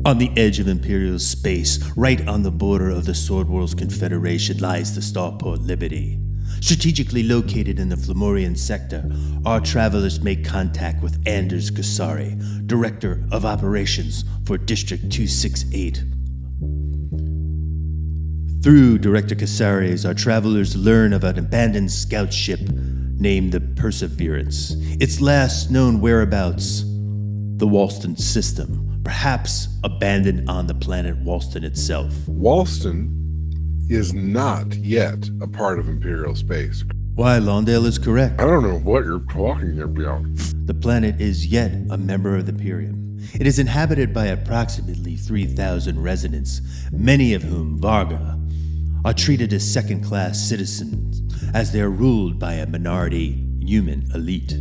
On the edge of Imperial space, right on the border of the Sword World's Confederation, lies the starport Liberty. Strategically located in the Flamorian sector, our travelers make contact with Anders Kasari, Director of Operations for District 268. Through Director Casares, our travelers learn of an abandoned scout ship named the Perseverance. Its last known whereabouts, the Walston system, perhaps abandoned on the planet Walston itself. Walston is not yet a part of Imperial space. Why, Lawndale is correct. I don't know what you're talking about. The planet is yet a member of the Imperium. It is inhabited by approximately 3,000 residents, many of whom, Varga, are treated as second-class citizens, as they are ruled by a minority human elite.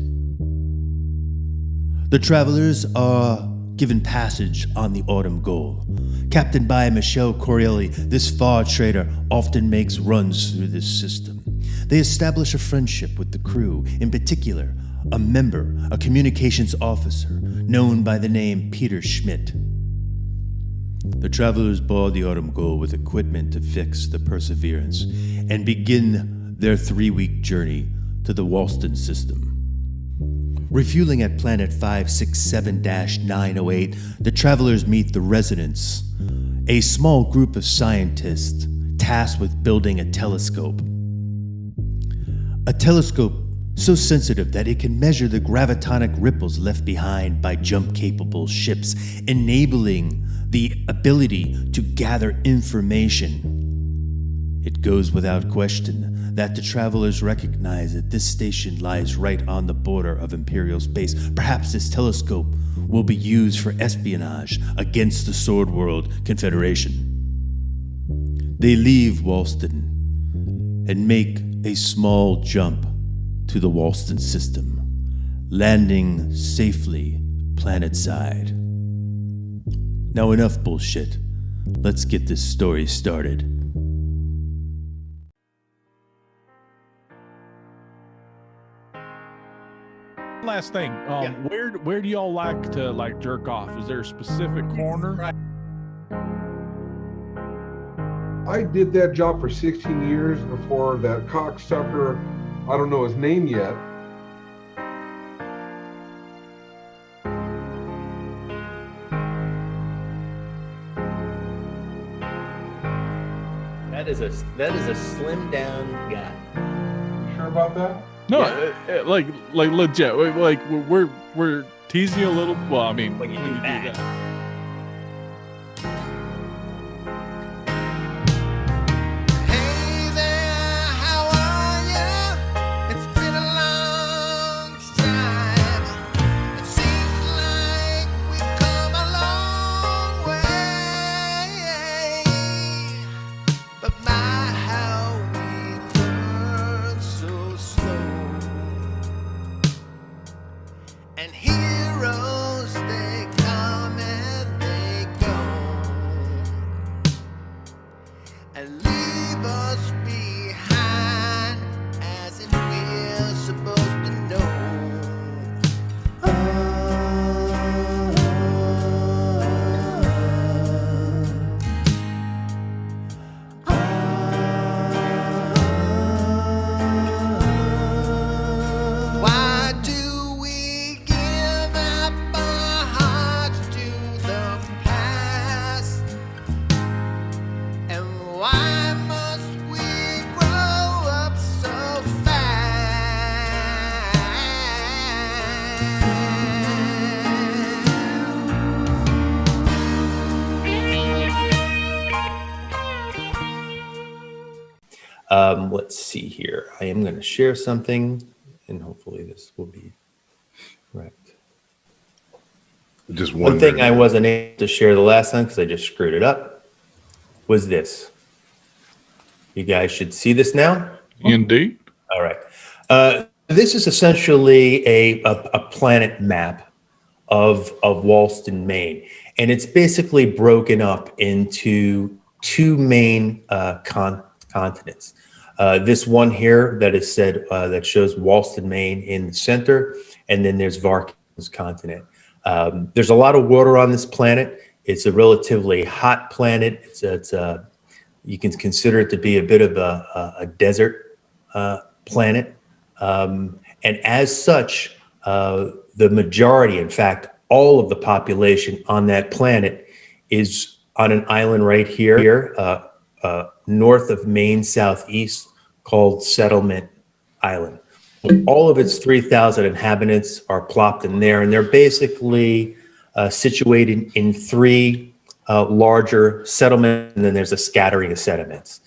The travelers are given passage on the Autumn Goal. Captained by Michelle Corelli, this far trader often makes runs through this system. They establish a friendship with the crew, in particular, a member, a communications officer, known by the name Peter Schmidt. The travelers board the Autumn Goal with equipment to fix the Perseverance and begin their 3-week journey to the Walston system. Refueling at planet 567-908, the travelers meet the residents, a small group of scientists tasked with building a telescope. A telescope so sensitive that it can measure the gravitonic ripples left behind by jump-capable ships, enabling the ability to gather information. It goes without question that the travelers recognize that this station lies right on the border of Imperial space. Perhaps this telescope will be used for espionage against the Sword World Confederation. They leave Walston and make a small jump to the Walston system, landing safely planetside. Now enough bullshit. Let's get this story started. Last thing, where do y'all like to jerk off? Is there a specific corner? I did that job for 16 years before that cocksucker, I don't know his name yet. That is a slim down guy. You sure about that? No, like legit. Like we're teasing you a little. Well, I mean, When you do that. Hey there, how are ya? It's been a long time. It seems like we've come a long way. But my, how we learn so slow. And heroes, they come and they go, and leave us behind as if we're supposed to know. Why do we give up our hearts to the past? And why must we grow up so fast? Let's see here. I am going to share something, and hopefully this will be correct. Just One thing I wasn't able to share the last time because I just screwed it up was this. You guys should see this now. indeed. All right. This is essentially a planet map of Walston, Maine, and it's basically broken up into 2 main continents. This one here that is said that shows Walston, Maine in the center, and then there's Varkin's continent. There's a lot of water on this planet. It's a relatively hot planet. You can consider it to be a bit of a desert planet. And as such, the majority, in fact, all of the population on that planet is on an island right here, north of Maine, southeast, called Settlement Island. All of its 3,000 inhabitants are plopped in there, and they're basically situated in three larger settlements, and then there's a scattering of settlements.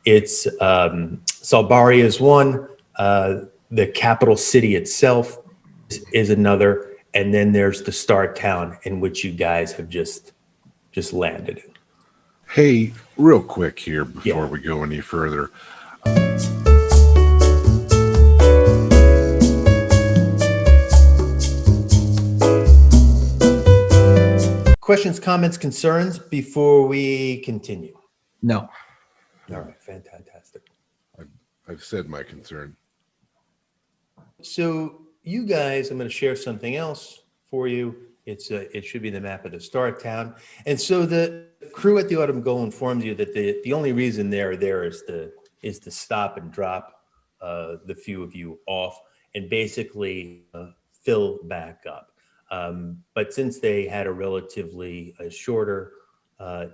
It's Salbaria is one, the capital city itself is another, and then there's the star town in which you guys have just landed. Hey, real quick here before Yeah. we go any further. Questions, comments, concerns before we continue? No. All right, fantastic. I've said my concern. So you guys, I'm going to share something else for you. It should be the map of the star town. And so the crew at the Autumn Goal informs you that the only reason they're there is to stop and drop the few of you off and basically fill back up. But since they had a relatively shorter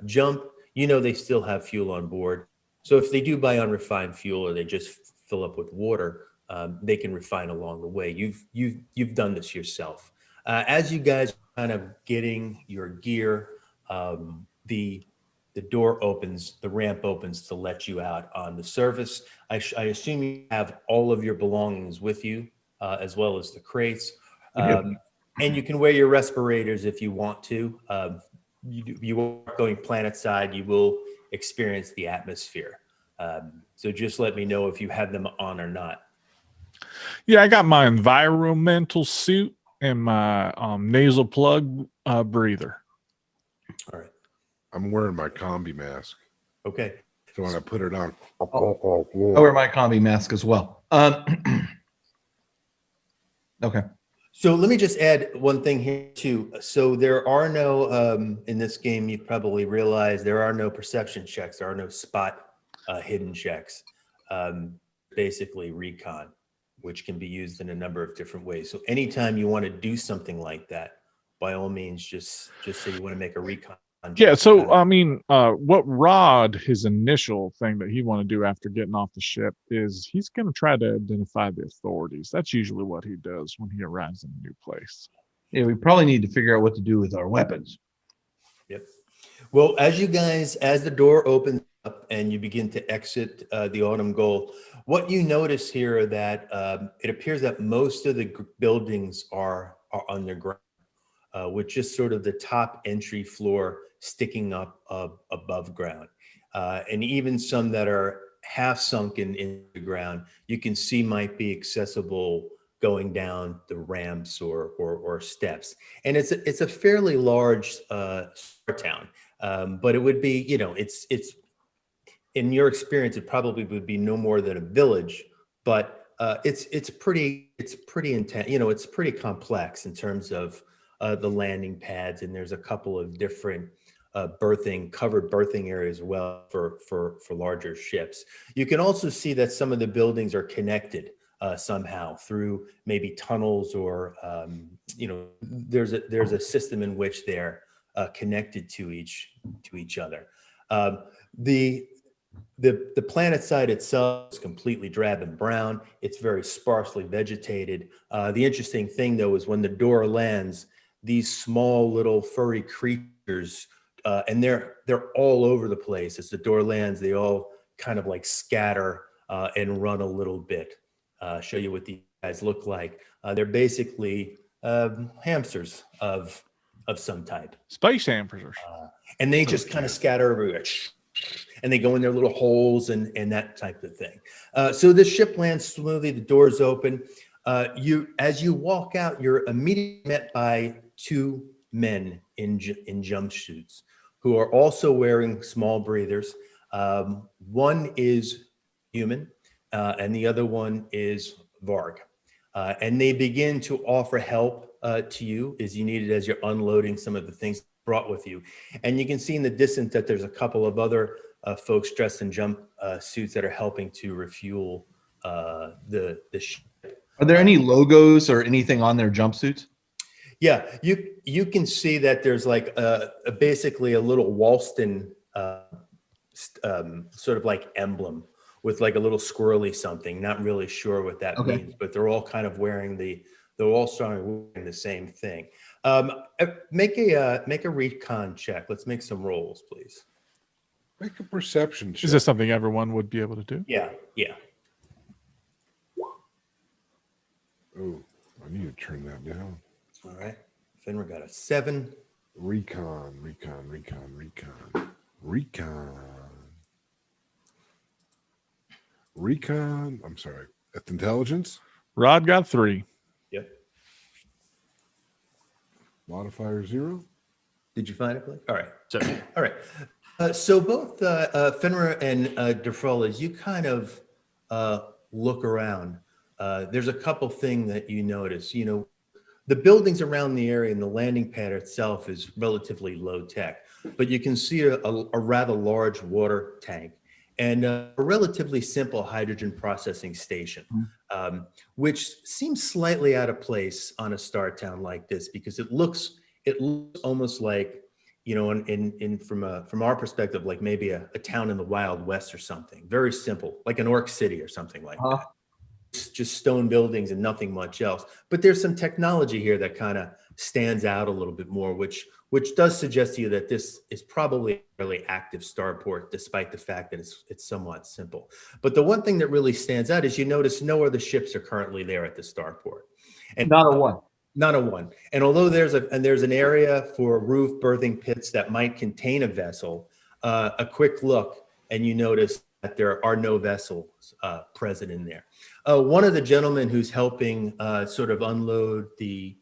jump, they still have fuel on board. So if they do buy unrefined fuel or they just fill up with water, they can refine along the way. You've done this yourself. As you guys are kind of getting your gear, the door opens, the ramp opens to let you out on the surface. I assume you have all of your belongings with you, as well as the crates. And you can wear your respirators if you want to. You are going planet side, you will experience the atmosphere. So just let me know if you have them on or not. Yeah, I got my environmental suit and my nasal plug breather. All right. I'm wearing my combi mask. Okay. So when I put it on, I wear my combi mask as well. Okay. So let me just add one thing here too. So there are no, in this game, you probably realize there are no perception checks. There are no spot hidden checks. Basically recon, which can be used in a number of different ways. So anytime you want to do something like that, by all means, just say you want to make a recon. Yeah, so I mean, what Rod, his initial thing that he want to do after getting off the ship is he's going to try to identify the authorities. That's usually what he does when he arrives in a new place. Yeah, we probably need to figure out what to do with our weapons. Yep. Well, as the door opens up and you begin to exit the Autumn Goal, what you notice here that it appears that most of the buildings are underground, with just sort of the top entry floor sticking up above ground. And even some that are half sunken in the ground, you can see might be accessible going down the ramps or steps. And it's a fairly large town, but it would be, it's in your experience, it probably would be no more than a village, but it's pretty intense. It's pretty complex in terms of the landing pads, and there's a couple of different covered berthing areas as well for larger ships. You can also see that some of the buildings are connected somehow through maybe tunnels or there's a system in which they're connected to each other. The planet side itself is completely drab and brown. It's very sparsely vegetated. The interesting thing though is when the door lands, these small little furry creatures, and they're all over the place. As the door lands, they all kind of like scatter and run a little bit. Show you what these guys look like. They're basically hamsters of some type. Space hamsters. And they just kind of scatter everywhere. And they go in their little holes and that type of thing. So the ship lands smoothly, the doors open. As you walk out, you're immediately met by two men in jumpsuits who are also wearing small breathers. One is human, and the other one is Varg. And they begin to offer help to you as you need it as you're unloading some of the things brought with you. And you can see in the distance that there's a couple of other folks dressed in jump suits that are helping to refuel the ship. Are there any logos or anything on their jumpsuits? Yeah, you can see that there's like basically a little Walston sort of like emblem with like a little squirrely something. Not really sure what that means, but they're all kind of wearing they're all starting wearing the same thing. Make a recon check. Let's make some rolls, please. Make a perception check. Is this something everyone would be able to do? Yeah. Oh, I need to turn that down. All right. Finra got a 7. Recon. I'm sorry. That's intelligence. Rod got 3. Yep. Modifier 0. Did you find it, Blake? All right. So, all right. So both Finra and Defraul, as you kind of look around, there's a couple things that you notice. You know, the buildings around the area and the landing pad itself is relatively low tech, but you can see a rather large water tank and a relatively simple hydrogen processing station, which seems slightly out of place on a star town like this because it looks almost like, you know, from our perspective, like maybe a town in the Wild West or something. Very simple, like an Orc City or something like that. It's just stone buildings and nothing much else. But there's some technology here that kind of stands out a little bit more, which does suggest to you that this is probably a really active starport, despite the fact that it's somewhat simple. But the one thing that really stands out is you notice no other ships are currently there at the starport. And Not a one. Not a one. And although there's an area for roof berthing pits that might contain a vessel, a quick look and you notice that there are no vessels present in there. One of the gentlemen who's helping sort of unload the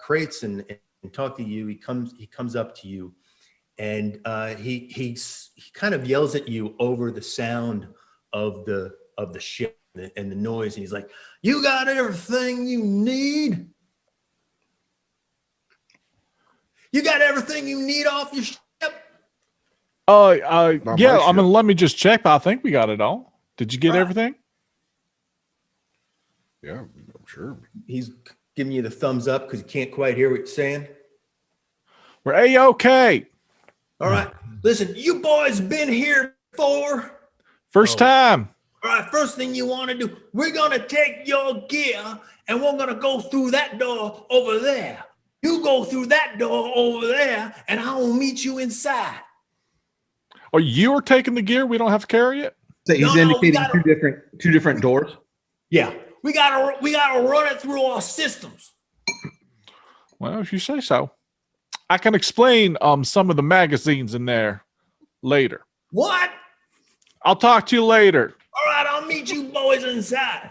crates and talk to you, he comes up to you and he kind of yells at you over the sound of the ship and the noise, and he's like, "You got everything you need? You got everything you need off your ship?" Yeah, I mean, let me just check. I think we got it all. Did you get everything? Yeah, I'm sure. He's giving you the thumbs up because you can't quite hear what you're saying. We're A-okay. All right. Listen, you boys been here before? First time. All right, first thing you want to do, we're going to take your gear and we're going to go through that door over there. You go through that door over there and I will meet you inside. Oh, you are taking the gear? We don't have to carry it? So he's indicating two different doors. Yeah. We gotta run it through our systems. Well, if you say so. I can explain some of the magazines in there later. What? I'll talk to you later. All right, I'll meet you boys inside.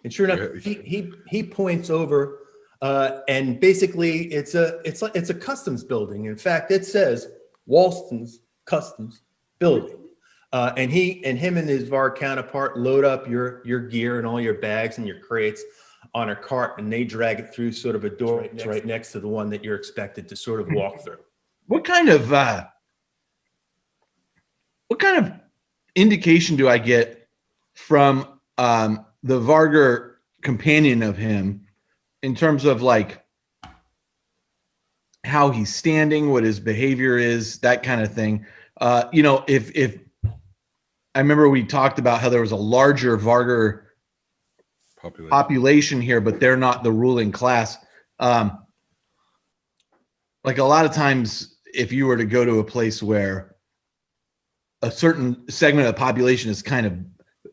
And sure enough, he points over, and basically it's a customs building. In fact, it says Walston's Customs Building. And him and his VAR counterpart load up your gear and all your bags and your crates on a cart, and they drag it through sort of a door right next to the one that you're expected to sort of walk through. What kind of indication do I get from the Vargar companion of him in terms of like how he's standing, what his behavior is, that kind of thing? You know, if I remember we talked about how there was a larger Vargar population here, but they're not the ruling class. Like a lot of times, if you were to go to a place where a certain segment of the population is kind of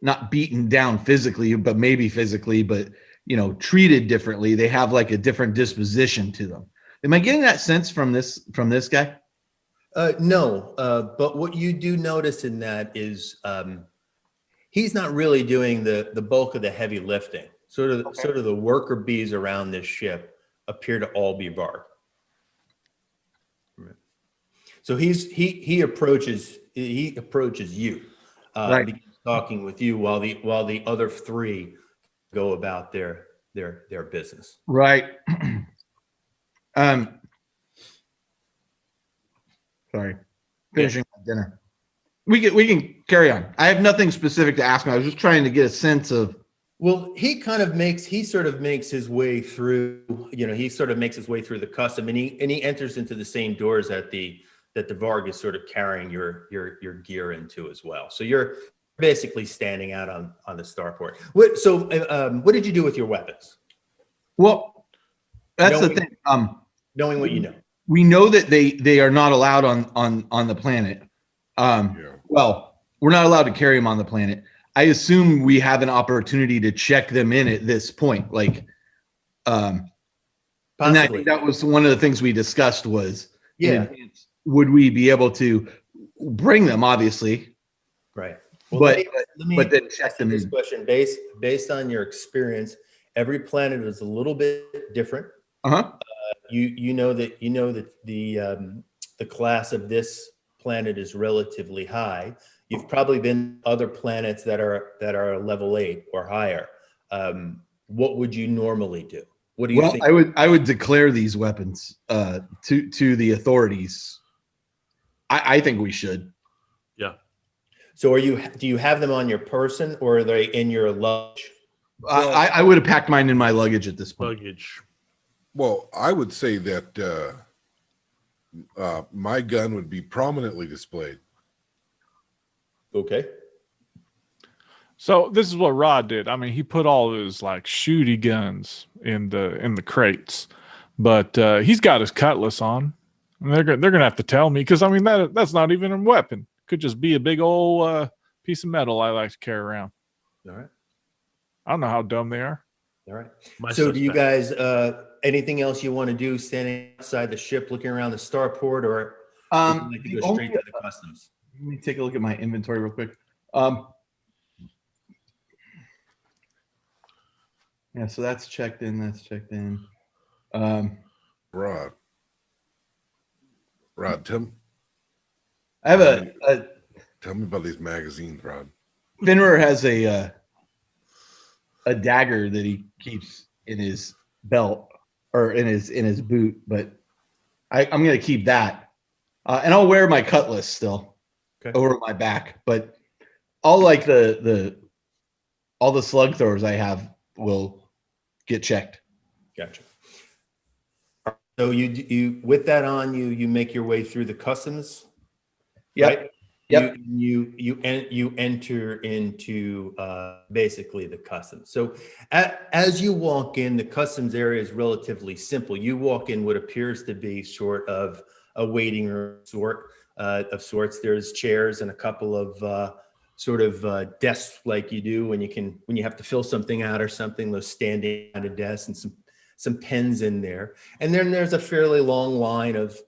not beaten down physically, but maybe physically, but, you know, treated differently, they have like a different disposition to them. Am I getting that sense from this guy? No, but what you do notice in that is he's not really doing the bulk of the heavy lifting. Sort of the worker bees around this ship appear to all be Varg. So he approaches you, begins talking with you while the other three go about their business. Right. Sorry, finishing my dinner. We can carry on. I have nothing specific to ask him. I was just trying to get a sense of. Well, he sort of makes his way through, he sort of makes his way through the custom, and he enters into the same doors that the Varg is sort of carrying your gear into as well. So you're basically standing out on the starport. What did you do with your weapons? Well, that's the Knowing- thing. Knowing what you know. We know that they are not allowed on the planet. Well, we're not allowed to carry them on the planet. I assume we have an opportunity to check them in at this point. Like, and I think that was one of the things we discussed was, would we be able to bring them? Obviously, right. Well, but then check them this in. question based on your experience. Every planet is a little bit different. You know that the class of this planet is relatively high. You've probably been other planets that are level 8 or higher. What would you normally do? What do you think? I would declare these weapons to the authorities. I think we should. Yeah. So do you have them on your person, or are they in your luggage? I would have packed mine in my luggage at this point. Well, I would say that my gun would be prominently displayed. Okay. So this is what Rod did. I mean, he put all his like shooty guns in the crates, but he's got his cutlass on. And they're gonna have to tell me, because I mean that's not even a weapon. Could just be a big old piece of metal I like to carry around. All right. I don't know how dumb they are. All right. So do you guys anything else you want to do standing outside the ship looking around the starport, or would you like to go straight to the customs? Let me take a look at my inventory real quick. Yeah, so that's checked in. That's checked in. Rod, Tim, I have tell me about these magazines, Rod. Finner has a dagger that he keeps in his belt or in his boot, but I'm gonna keep that, and I'll wear my cutlass still over my back. But all like all the slug throwers I have will get checked. Gotcha. So you with that on, you make your way through the customs. Yep. Right? Yep. You enter into basically the customs. So as you walk in, the customs area is relatively simple. You walk in what appears to be sort of a waiting room of sorts. There's chairs and a couple of sort of desks like you do when you have to fill something out or something. Those standing at a desk and some pens in there. And then there's a fairly long line of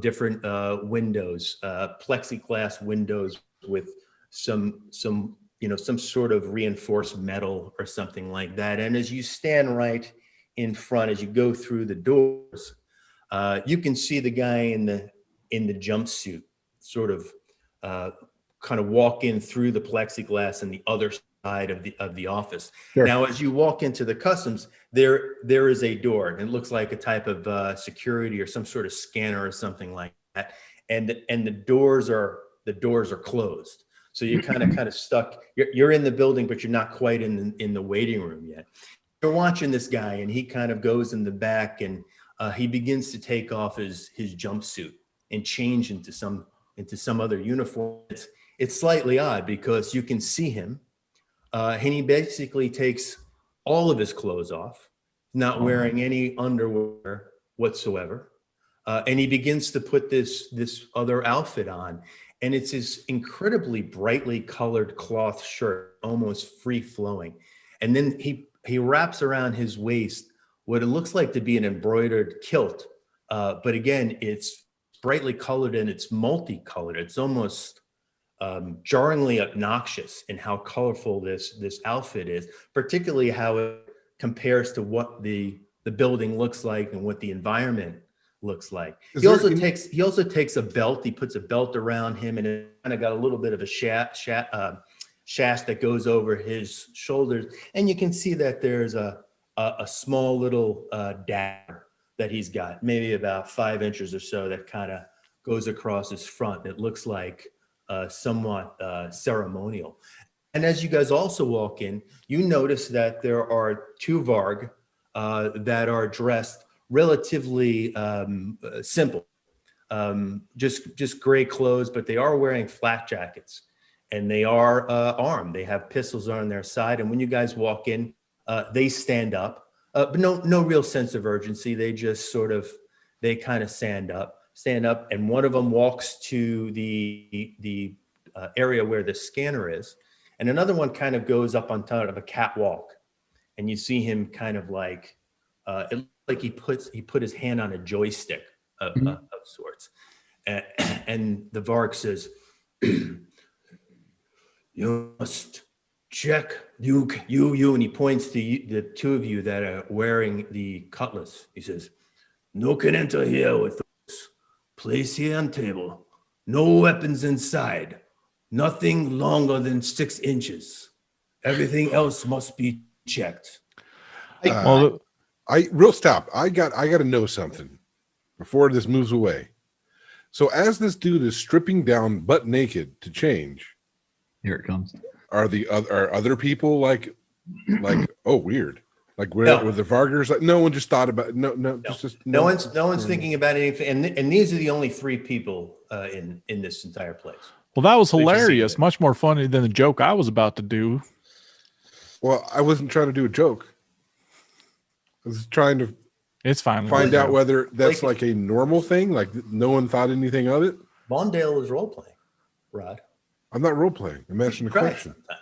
different windows, plexiglass windows with some sort of reinforced metal or something like that. And as you stand right in front, as you go through the doors, you can see the guy in the jumpsuit sort of kind of walk in through the plexiglass and the other side of the office. Sure. Now, as you walk into the customs, there is a door, and it looks like a type of security or some sort of scanner or something like that. And the doors are closed. So you're kind of stuck. You're in the building, but you're not quite in the waiting room yet. You're watching this guy, and he kind of goes in the back, and he begins to take off his jumpsuit and change into some other uniform. It's slightly odd because you can see him, and he basically takes all of his clothes off, not wearing any underwear whatsoever, and he begins to put this other outfit on, and it's this incredibly brightly colored cloth shirt, almost free flowing, and then he wraps around his waist what it looks like to be an embroidered kilt, but again, it's brightly colored and it's multicolored. It's almost jarringly obnoxious in how colorful this outfit is, particularly how it compares to what the building looks like and what the environment looks like. He also takes a belt. He puts a belt around him, and it kind of got a little bit of a shaft that goes over his shoulders, and you can see that there's a small little dagger that he's got, maybe about 5 inches or so, that kind of goes across his front. It looks like somewhat ceremonial. And as you guys also walk in, you notice that there are two Varg that are dressed relatively simple, just gray clothes, but they are wearing flak jackets, and they are armed. They have pistols on their side. And when you guys walk in, they stand up, but no real sense of urgency. They just they kind of stand up, and one of them walks to the area where the scanner is, and another one kind of goes up on top of a catwalk, and you see him kind of like it looks like he put his hand on a joystick of sorts, and the Varg says, "You must check you," and he points to the two of you that are wearing the cutlass. He says, "No can enter here with those. Place here on table. No weapons inside. Nothing longer than 6 inches. Everything else must be checked." Well, Real stop. I got to know something before this moves away. So as this dude is stripping down butt naked to change, Here it comes. are other people like oh weird, like where No. were the Vargers, like no one just thought about just No one's thinking about anything, and these are the only 3 people in this entire place. well, that was Good to see hilarious. you. Much more funny than the joke I was about to do. Well, I wasn't trying to do a joke. I was trying to It's fine. find out whether that's Like- like a normal thing, like no one thought anything of it. Mondale is role playing, Rod. I'm not role playing. I'm asking a Try it question. sometime.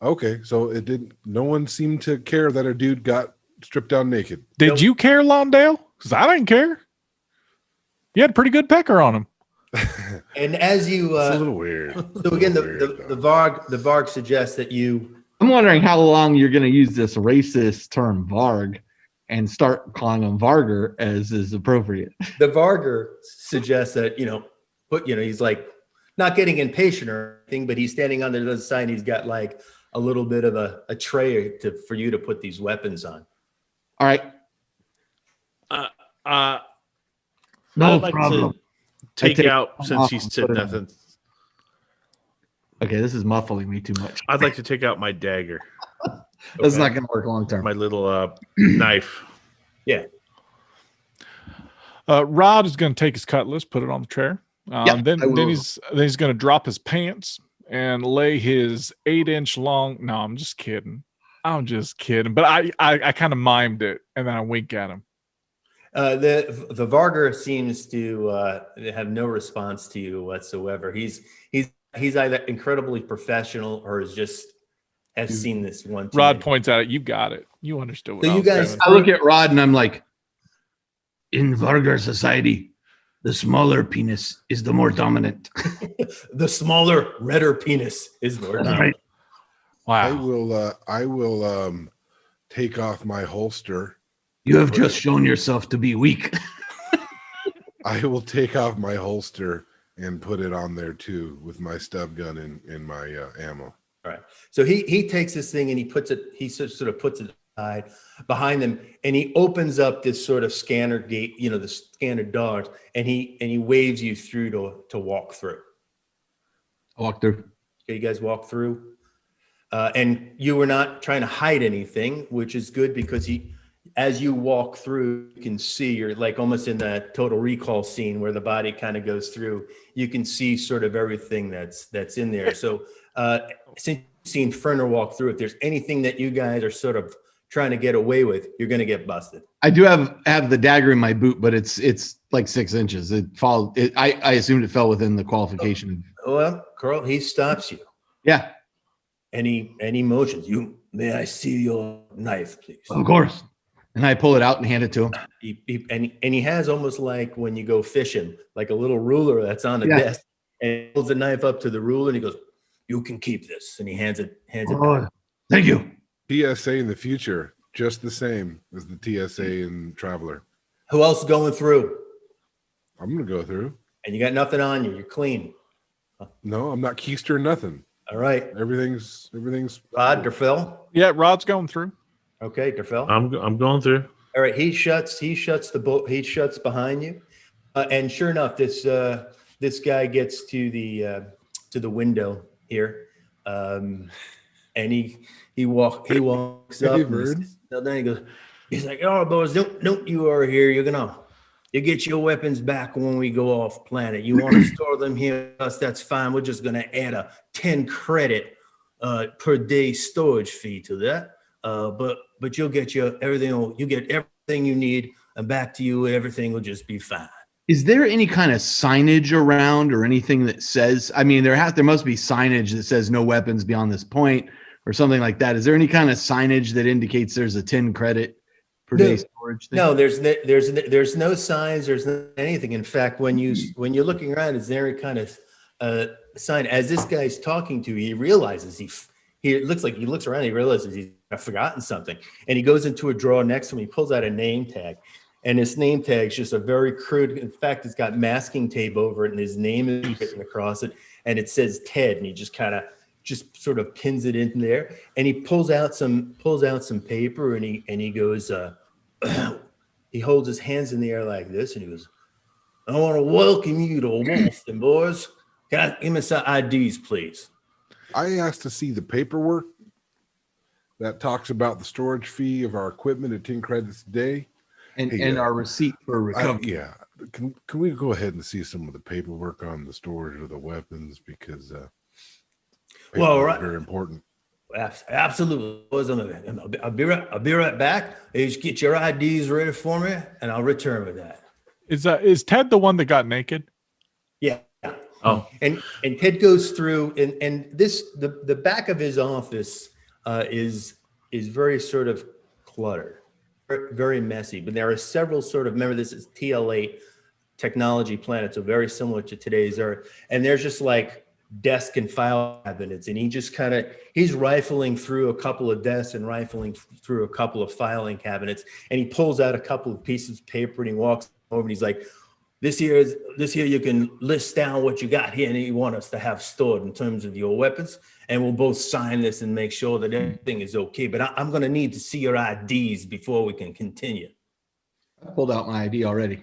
Okay, so it didn't. No one seemed to care that a dude got stripped down naked. Did Nope. you care, Lawndale? Because I didn't care. You had a pretty good pecker on him. And as you It's a little weird. so again, the Varg suggests that you I'm wondering how long you're going to use this racist term Varg and start calling him Varger as is appropriate. the Varger suggests that he's like not getting impatient or anything, but he's standing on the other side. And he's got like a little bit of a tray for you to put these weapons on. All right. No I'd like problem. to take take out, them since off he and said put it on. nothing, Okay, this is muffling me too much. I'd like to take out my dagger, That's okay. not going to work long term. my little knife. Yeah. Rod is going to take his cutlass, put it on the chair. Yeah, then I will. he's going to drop his pants and lay his 8-inch long. No, I'm just kidding. But I kind of mimed it, and then I wink at him. The Varger seems to have no response to you whatsoever. He's either incredibly professional or has seen this one. too Rod many. points at it. You got it. You understood what So I you was guys- doing. I look at Rod and I'm like, in Vargar society, the smaller penis is the more dominant. The smaller, redder penis is more That's dominant. right. Wow. I will take off my holster. You have just shown yourself to be weak. I will take off my holster and put it on there too with my stub gun and my ammo. All right. So he takes this thing and he sort of puts it aside behind them, and he opens up this sort of scanner gate, the scanner doors, and he waves you through to walk through. Walk through. Okay, you guys walk through, and you were not trying to hide anything, which is good because as you walk through, you can see you're like almost in that Total Recall scene where the body kind of goes through. You can see sort of everything that's in there. So since you've seen Ferner walk through, if there's anything that you guys are sort of trying to get away with, you're going to get busted. I do have the dagger in my boot, but it's like 6 inches. I assumed it fell within the qualification. Well, Carl, he stops you Yeah, and he motions you. May I see your knife, please? of course. And I pull it out and hand it to him. He has almost like when you go fishing, like a little ruler that's on the Yeah. desk, and he holds the knife up to the ruler and he goes, "You can keep this," and he hands it back. Oh, thank you. TSA in the future, just the same as the TSA in Traveler. Who else is going through? I'm gonna go through. And you got nothing on you. You're clean. No, I'm not keister nothing. All right, Everything's Rod, Derfell. Yeah, Rod's going through. Okay, Derfell. I'm going through. All right, he shuts the boat. He shuts behind you. And sure enough, this guy gets to the window here, and he walks up. Hey, And Vern. then he goes, he's like, "Oh, boys, don't you are here. You get your weapons back when we go off planet. You want to store them here with us? That's fine. We're just gonna add a 10 credit per day storage fee to that. But you'll get everything. You get everything you need, and back to you. Everything will just be fine." Is there any kind of signage around or anything that says, I mean, there must be signage that says no weapons beyond this point or something like that. Is there any kind of signage that indicates there's a 10 credit per day storage thing? No, there's no signs. There's no anything. In fact, when you're looking around, is there any kind of sign? As this guy's talking to you, he realizes it looks like he looks around. He realizes he's forgotten something, and he goes into a drawer next to him. He pulls out a name tag. And his name tag's just a very crude. In fact, it's got masking tape over it, and his name is written across it, and it says Ted. And he just sort of pins it in there. And he pulls out some paper, and he goes. He holds his hands in the air like this, and he goes, "I want to welcome you to Walston, boys. Give me some IDs, please." I asked to see the paperwork that talks about the storage fee of our equipment at 10 credits a day. And our receipt for recovery. Yeah. Can we go ahead and see some of the paperwork on the storage of the weapons? Because Well, right. very important. Absolutely. I'll be right back. Just get your IDs ready for me, and I'll return with that. Is Ted the one that got naked? Yeah. Oh. And Ted goes through, and the back of his office is very sort of cluttered, very messy. But there are several remember, this is TL8 technology planet, so very similar to today's Earth. And there's just like desk and file cabinets, and he's rifling through a couple of desks and rifling through a couple of filing cabinets, and he pulls out a couple of pieces of paper, and he walks over, and he's like, this here you can list down what you got here and you want us to have stored in terms of your weapons, and we'll both sign this and make sure that everything is okay. But I'm going to need to see your IDs before we can continue. I pulled out my ID already.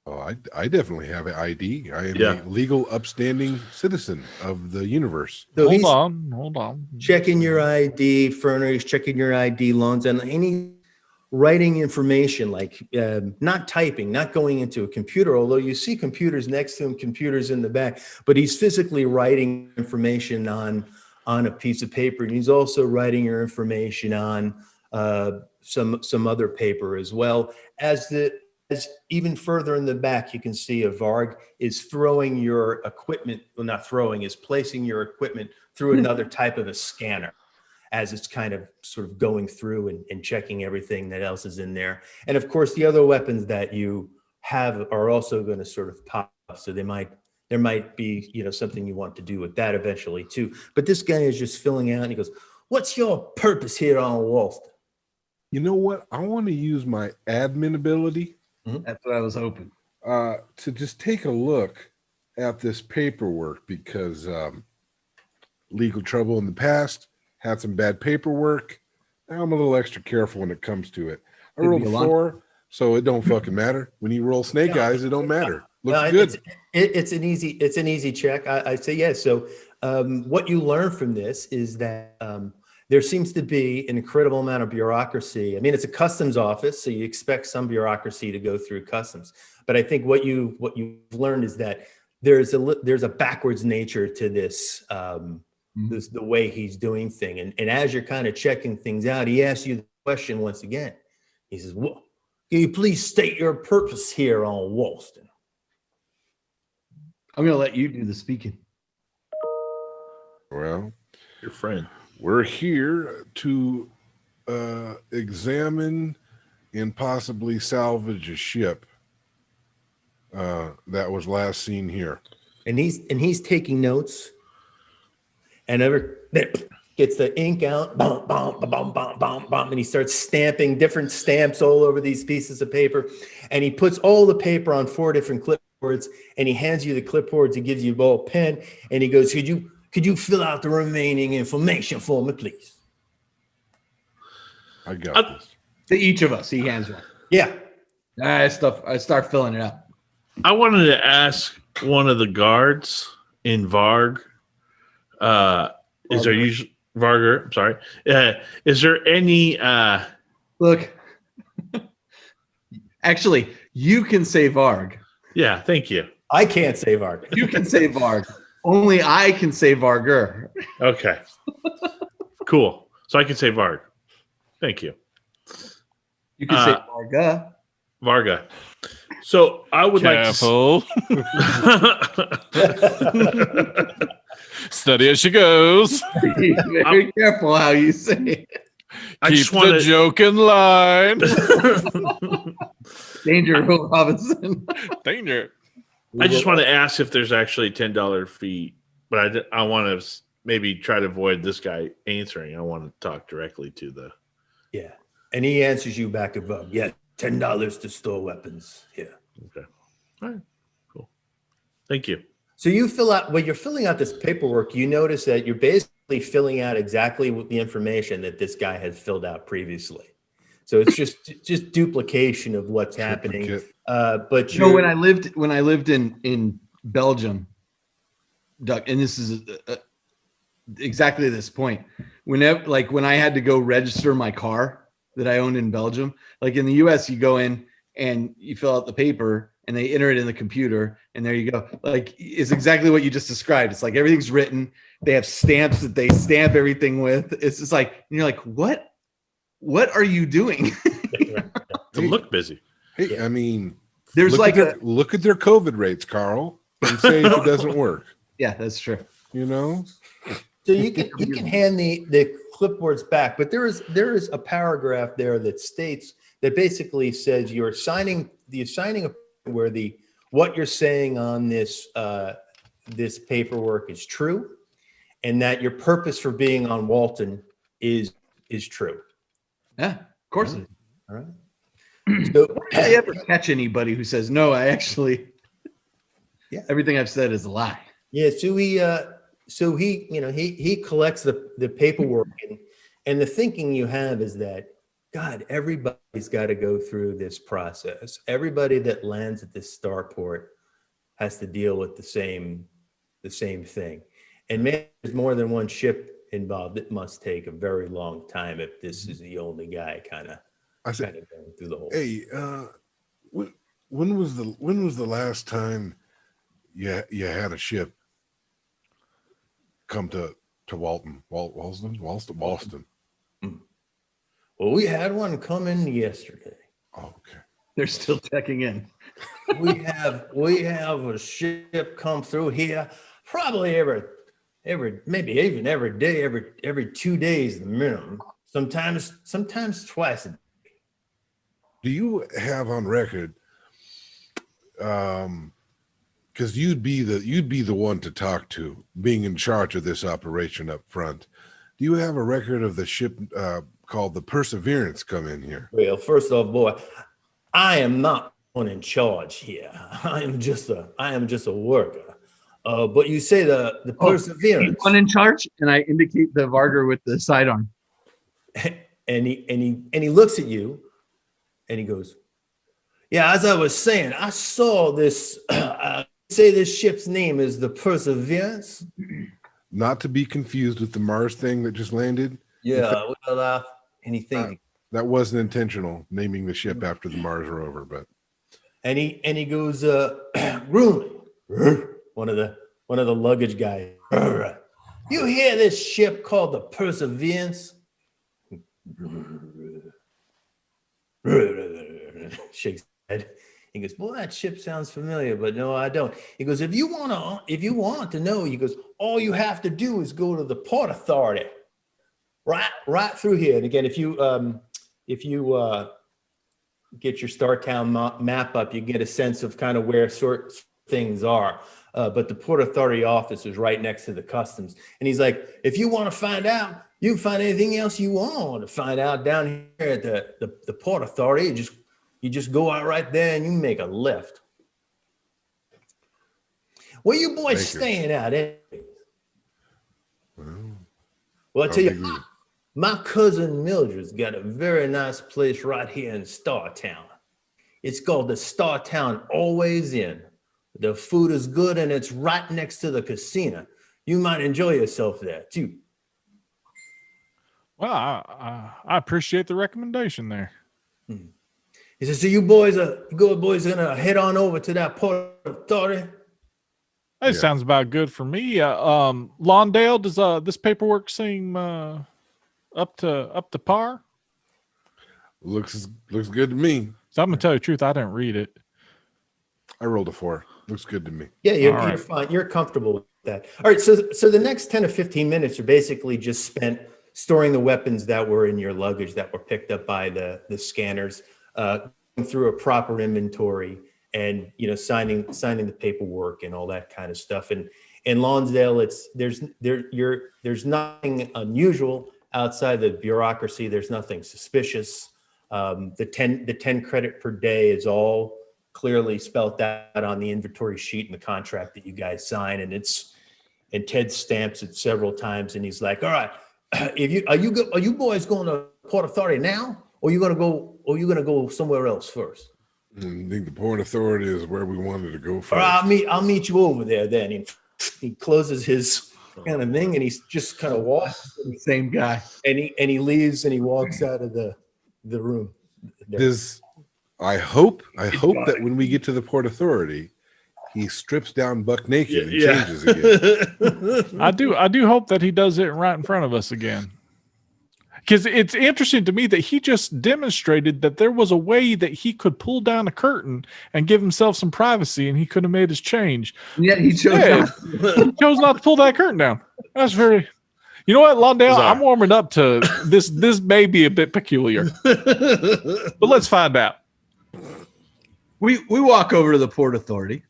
Oh, I definitely have an ID. I am Yeah. a legal, upstanding citizen of the universe. So he's Hold on. checking your ID, Ferner's checking your ID loans, and any writing information, like not typing, not going into a computer, although you see computers next to him, computers in the back, but he's physically writing information on a piece of paper. And he's also writing your information on some other paper as well. As even further in the back, you can see a Varg is throwing your equipment, well, not throwing, is placing your equipment through another type of a scanner, as it's kind of sort of going through and checking everything that else is in there. And of course, the other weapons that you have are also going to sort of pop up. So there might be, something you want to do with that eventually too. But this guy is just filling out, and he goes, "What's your purpose here on Walston?" You know what? I want to use my admin ability That's what I was hoping. to just take a look at this paperwork, because legal trouble in the past, had some bad paperwork. Now I'm a little extra careful when it comes to it. I rolled a 4, so it don't fucking matter. When you roll snake eyes, it don't matter. Looks good. It's an easy check. I say yes. So what you learn from this is that there seems to be an incredible amount of bureaucracy. I mean, it's a customs office, so you expect some bureaucracy to go through customs. But I think what you've learned is that there's a backwards nature to this. The way he's doing things. And as you're kind of checking things out, he asks you the question once again. He says, "Well, can you please state your purpose here on Walston?" I'm going to let you do the speaking. Well, Your friend. we're here to examine and possibly salvage a ship that was last seen here. And he's taking notes, and gets the ink out, bum, bum, bum, bum, bum, bum, and he starts stamping different stamps all over these pieces of paper. And he puts all the paper on 4 different clipboards, and he hands you the clipboards. He gives you a ball pen, and he goes, Could you fill out the remaining information for me, please?" I got this. To each of us, he hands one. Yeah. I start filling it out. I wanted to ask one of the guards in Varg. Is there usually Varger? I'm sorry. Is there any? Look, actually, you can say Varg. Yeah, thank you. I can't save art. You can say Varg. Only I can say Varger. Okay, cool. So I can say Varg. Thank you, You can say Varga. Varga. So I would Careful. like to. Study as she goes. Be very careful how you say it. I Keep just the want to. joke in line. Danger, Will Robinson. Danger. I just want to ask if there's actually a $10 fee, but I want to maybe try to avoid this guy answering. I want to talk directly to the. Yeah. And he answers you back above. Yeah, $10 to store weapons. Yeah. Okay. All right. Cool. Thank you. So you fill out when you're filling out this paperwork, you notice that you're basically filling out exactly what the information that this guy has filled out previously. So it's just duplication of what's happening. But You know, when I lived in Belgium, Doug, and this is exactly this point. Whenever, like, when I had to go register my car that I owned in Belgium, like in the U.S., you go in and you fill out the paper and they enter it in the computer, and there you go. Like, it's exactly what you just described. It's like everything's written. They have stamps that they stamp everything with. It's just like, and you're like, what are you doing? To look busy. Hey, I mean, There's look like look at their COVID rates, Carl, and say if it doesn't work. yeah, that's true. You know, so you can hand the clipboards back, but there is a paragraph there that states that basically says you're signing where what you're saying on this this paperwork is true, and that your purpose for being on Walton is true. Yeah, of course. All right. So Did I ever catch anybody who says, no, I actually, Yeah. everything I've said is a lie? yeah, so he he collects the paperwork, and the thinking you have is that God, everybody's got to go through this process. Everybody that lands at this starport has to deal with the same thing. And maybe there's more than one ship involved. It must take a very long time if this is the only guy kind of going through the whole. hey, when was the last time you had a ship come to Walton, Walston? Well, we had one come in yesterday. Oh, okay. They're still checking in. We have a ship come through here probably every maybe even every day, every 2 days the minimum. Sometimes twice a day. Do you have on record? Because you'd be the one to talk to, being in charge of this operation up front. Do you have a record of the ship called the Perseverance come in here? Well, first off, boy, I am not one in charge here. I am just a worker. But you say the Perseverance, One in charge, and I indicate the Varger with the sidearm. and he looks at you, and he goes, "Yeah, as I was saying, I saw this. Say this ship's name is the Perseverance." Not to be confused with the Mars thing that just landed. Yeah, well, anything. That wasn't intentional, naming the ship after the Mars rover, but And he goes, Rooney, one of the luggage guys. You hear this ship called the Perseverance? Shakes his head. He goes, "Boy, that ship sounds familiar, but no, I don't." He goes, if you want to know, he goes, all you have to do is go to the Port Authority, right through here. And again, if you get your Startown map up, you get a sense of kind of where sort things are. But the Port Authority office is right next to the customs. And he's like, if you want to find out, you can find anything else you want to find out down here at the Port Authority. You just go out right there and you make a left. Where you boys staying at anyways? Well, I tell you, my cousin Mildred's got a very nice place right here in Startown. It's called the Star Town Always Inn. The food is good and it's right next to the casino. You might enjoy yourself there too. Well, I appreciate the recommendation there. He says, so you boys are gonna head on over to that Port Authority? That sounds about good for me. Lawndale, does this paperwork seem up to par? Looks good to me. So I'm gonna tell you the truth, I didn't read it. I rolled a 4. Looks good to me. Yeah, you're All right. fine. You're comfortable with that. All right, so the next 10 to 15 minutes are basically just spent storing the weapons that were in your luggage that were picked up by the scanners, going through a proper inventory, and signing the paperwork and all that kind of stuff. And in Lonsdale, there's nothing unusual outside the bureaucracy. There's nothing suspicious. The 10 credit per day is all clearly spelled out on the inventory sheet in the contract that you guys sign, and Ted stamps it several times, and he's like, all right, are you boys going to Port Authority now, or are you gonna go somewhere else first? I think the Port Authority is where we wanted to go first. All right, I'll meet you over there then. And he closes his kind of thing, and he's just kind of walks, Same guy. and he leaves, and he walks out of the room. I hope that when we get to the Port Authority, he strips down buck naked and changes again. I do hope that he does it right in front of us again. Because it's interesting to me that he just demonstrated that there was a way that he could pull down a curtain and give himself some privacy, and he could have made his change. Yeah, he chose He chose not to pull that curtain down. That's very. You know what, Lawndale? Bizarre. I'm warming up to this. This may be a bit peculiar, but let's find out. We walk over to the Port Authority.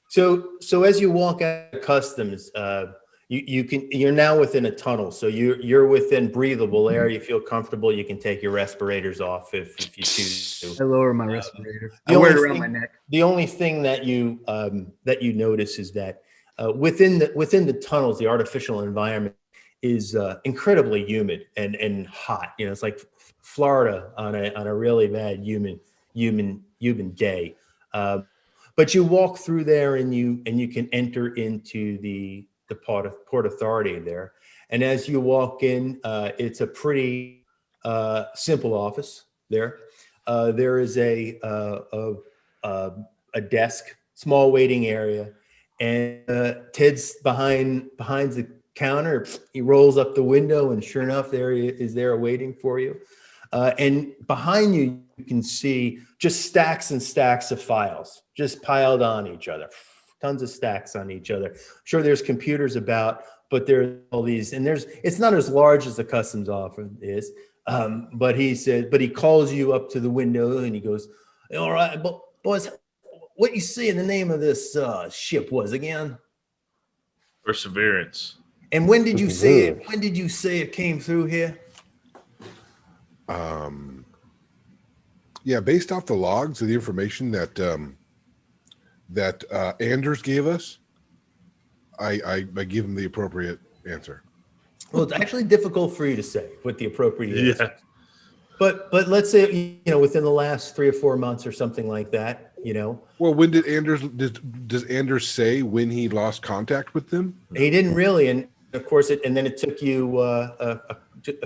So as you walk out of customs, you're now within a tunnel. So you're within breathable air. You feel comfortable. You can take your respirators off if you choose to. I lower my respirator. the I wear it only around thing- my neck. The only thing that you notice is that within the tunnels, the artificial environment is incredibly humid and hot. It's like Florida on a really bad humid day. But you walk through there, and you can enter into the Port Authority there. And as you walk in, it's a pretty simple office there. There is a desk, small waiting area, and Ted's behind the counter. He rolls up the window, and sure enough, there he is there waiting for you. And behind you, you can see just stacks and stacks of files just piled on each other. Tons of stacks on each other. Sure, there's computers about, but there's all these, and it's not as large as the customs office is. But he calls you up to the window, and he goes, all right, boys, what you see in the name of this ship was again? Perseverance. And when did you say it? When did you say it came through here? Yeah, based off the logs of the information that Anders gave us, I give him the appropriate answer. Well, it's actually difficult for you to say what the appropriate answer Yeah. is. But let's say, within the last 3 or 4 months or something like that, Well, when did does Anders say when he lost contact with them? He didn't really. And of course, and then it took you a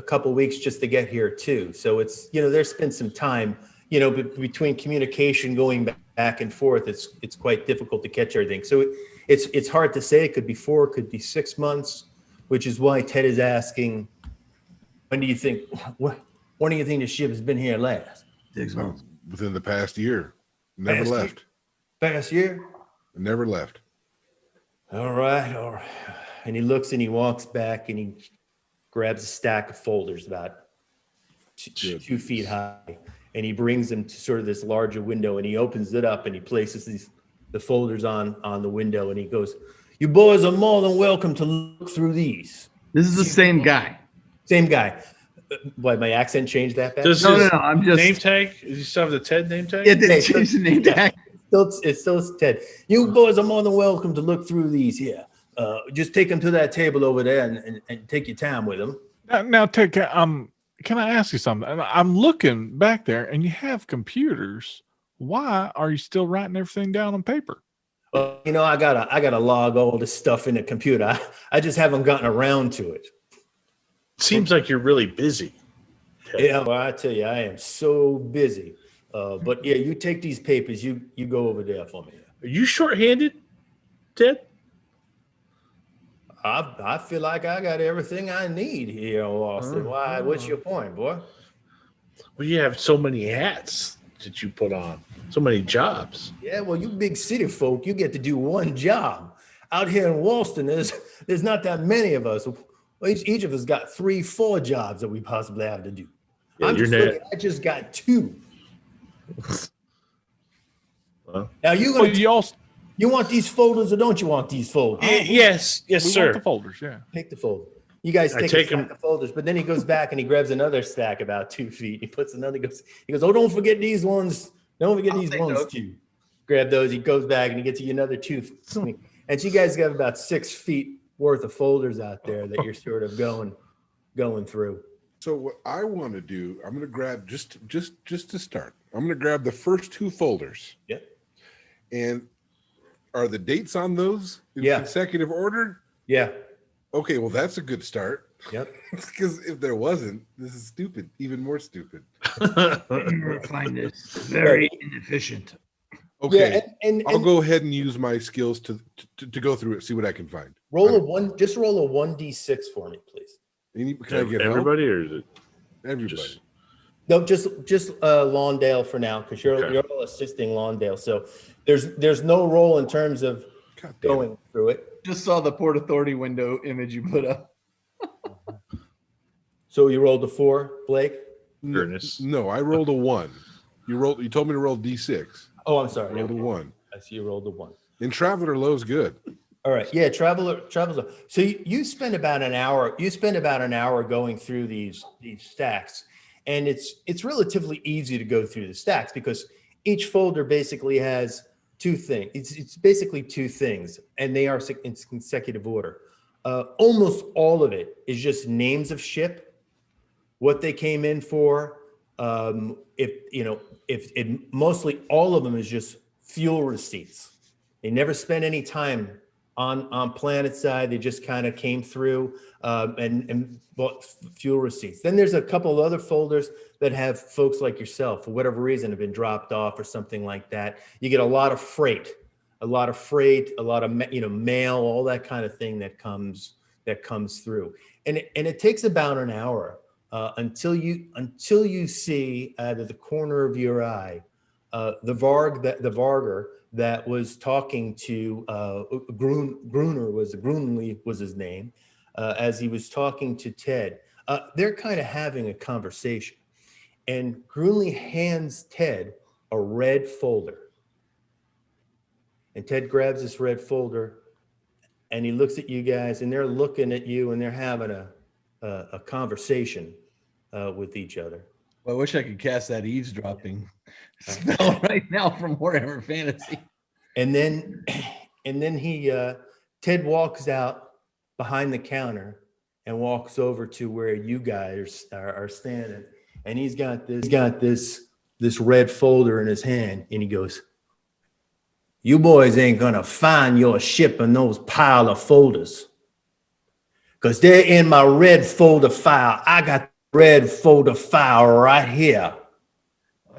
couple weeks just to get here too. So it's, there's been some time, between communication going back and forth. It's quite difficult to catch everything. So it's hard to say. It could be 4, it could be 6 months, which is why Ted is asking, when do you think the ship has been here last? 6 months. Within the past year. Never Past year? left. Past year? Never left. All right. And he looks and he walks back and he grabs a stack of folders about 2 feet high, and he brings them to sort of this larger window, and he opens it up and he places the folders on the window, and he goes, you boys are more than welcome to look through these. This is the same guy. Same guy. Why, my accent changed that bad? Does No, his I'm just. name tag? Does he still have the Ted name tag? Yeah, did he change the name tag? It's still Ted. You boys are more than welcome to look through these here. Just take them to that table over there and take your time with them. Now, Ted, can I ask you something? I'm looking back there, and you have computers. why are you still writing everything down on paper? You know, I gotta log all this stuff in the computer. I just haven't gotten around to it. Seems like you're really busy. Yeah, well, I tell you, I am so busy. But yeah, you take these papers. You go over there for me. Are you short-handed, Ted? I feel like I got everything I need here in Walston. Why? What's your point, boy? Well, you have so many hats that you put on, so many jobs. Yeah, well, you big city folk, you get to do one job. Out here in Walston, there's not that many of us. Well, each of us got 3, 4 jobs that we possibly have to do. Yeah, I'm you're just net- looking, I just got 2. Well, Now Well, you want these folders or don't you want these folders? yes, we sir. want the folders, yeah. Take the folder. You guys I take take a stack 'em- of folders, but then he goes back and he grabs another stack about 2 feet. He puts another. He goes, oh, don't forget these ones. Don't forget these ones too. Grab those. He goes back and he gets you another 2. And you guys got about 6 feet worth of folders out there that you're sort of going through. So what I want to do, I'm going to grab just to start. I'm going to grab the first 2 folders. Yep. And are the dates on those in Yeah. consecutive order? Yeah. Okay, well that's a good start. Yep. Because if there wasn't, this is stupid, even more stupid. You will find this very inefficient. Okay, Yeah, and I'll go ahead and use my skills to go through it, see what I can find. roll a 1. Just roll a 1d6 for me, please. Can I get help? Everybody, or is it Everybody. just No, just Lawndale for now, because you're Okay. you're all assisting Lawndale. So there's no role in terms of God damn it. going through it. Just saw the Port Authority window image you put up. So you rolled a 4, Blake. Ernest? No, I rolled a 1. You told me to roll D6. Oh, I'm sorry. I rolled a 1. I see you rolled a 1. And Traveler Low's good. All right. Yeah, Traveler. So you spend about an hour. You spend about an hour going through these stacks, and it's relatively easy to go through the stacks because each folder basically has 2 things. It's basically 2 things, and they are in consecutive order. Almost all of it is just names of ship, what they came in for. If mostly all of them is just fuel receipts. They never spent any time on planet side. They just kind of came through and bought fuel receipts. Then there's a couple of other folders that have folks like yourself, for whatever reason, have been dropped off or something like that. You get a lot of freight, a lot of mail, all that kind of thing that comes through. And it takes about an hour until you see out of the corner of your eye the Varger that was talking to Grunley was his name, as he was talking to Ted. They're kind of having a conversation, and Grunley hands Ted a red folder. And Ted grabs this red folder, and he looks at you guys, and they're looking at you, and they're having a conversation with each other. Well, I wish I could cast that eavesdropping spell right now from Warhammer Fantasy. And then Ted walks out behind the counter and walks over to where you guys are standing, and he's got this red folder in his hand, and he goes, "You boys ain't gonna find your ship in those pile of folders, because they're in my red folder file. I got the red folder file right here."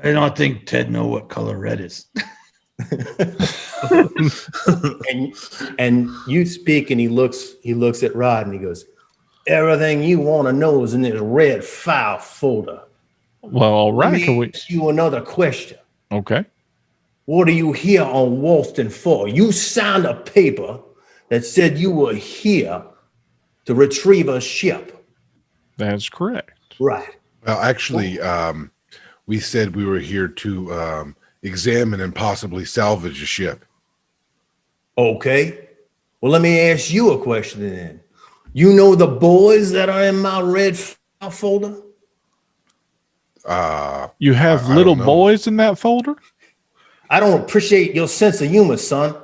I don't think Ted know what color red is. and you speak, and he looks at Rod, and he goes, "Everything you want to know is in this red file folder." Well, all Let right. me Can we? ask you another question. Okay. What are you here on Walston for? You signed a paper that said you were here to retrieve a ship. That's correct. Right. Well, actually, we said we were here to examine and possibly salvage a ship. Okay. Well, let me ask you a question then. You know the boys that are in my red file folder? You have I little don't know. boys in that folder? I don't appreciate your sense of humor, son.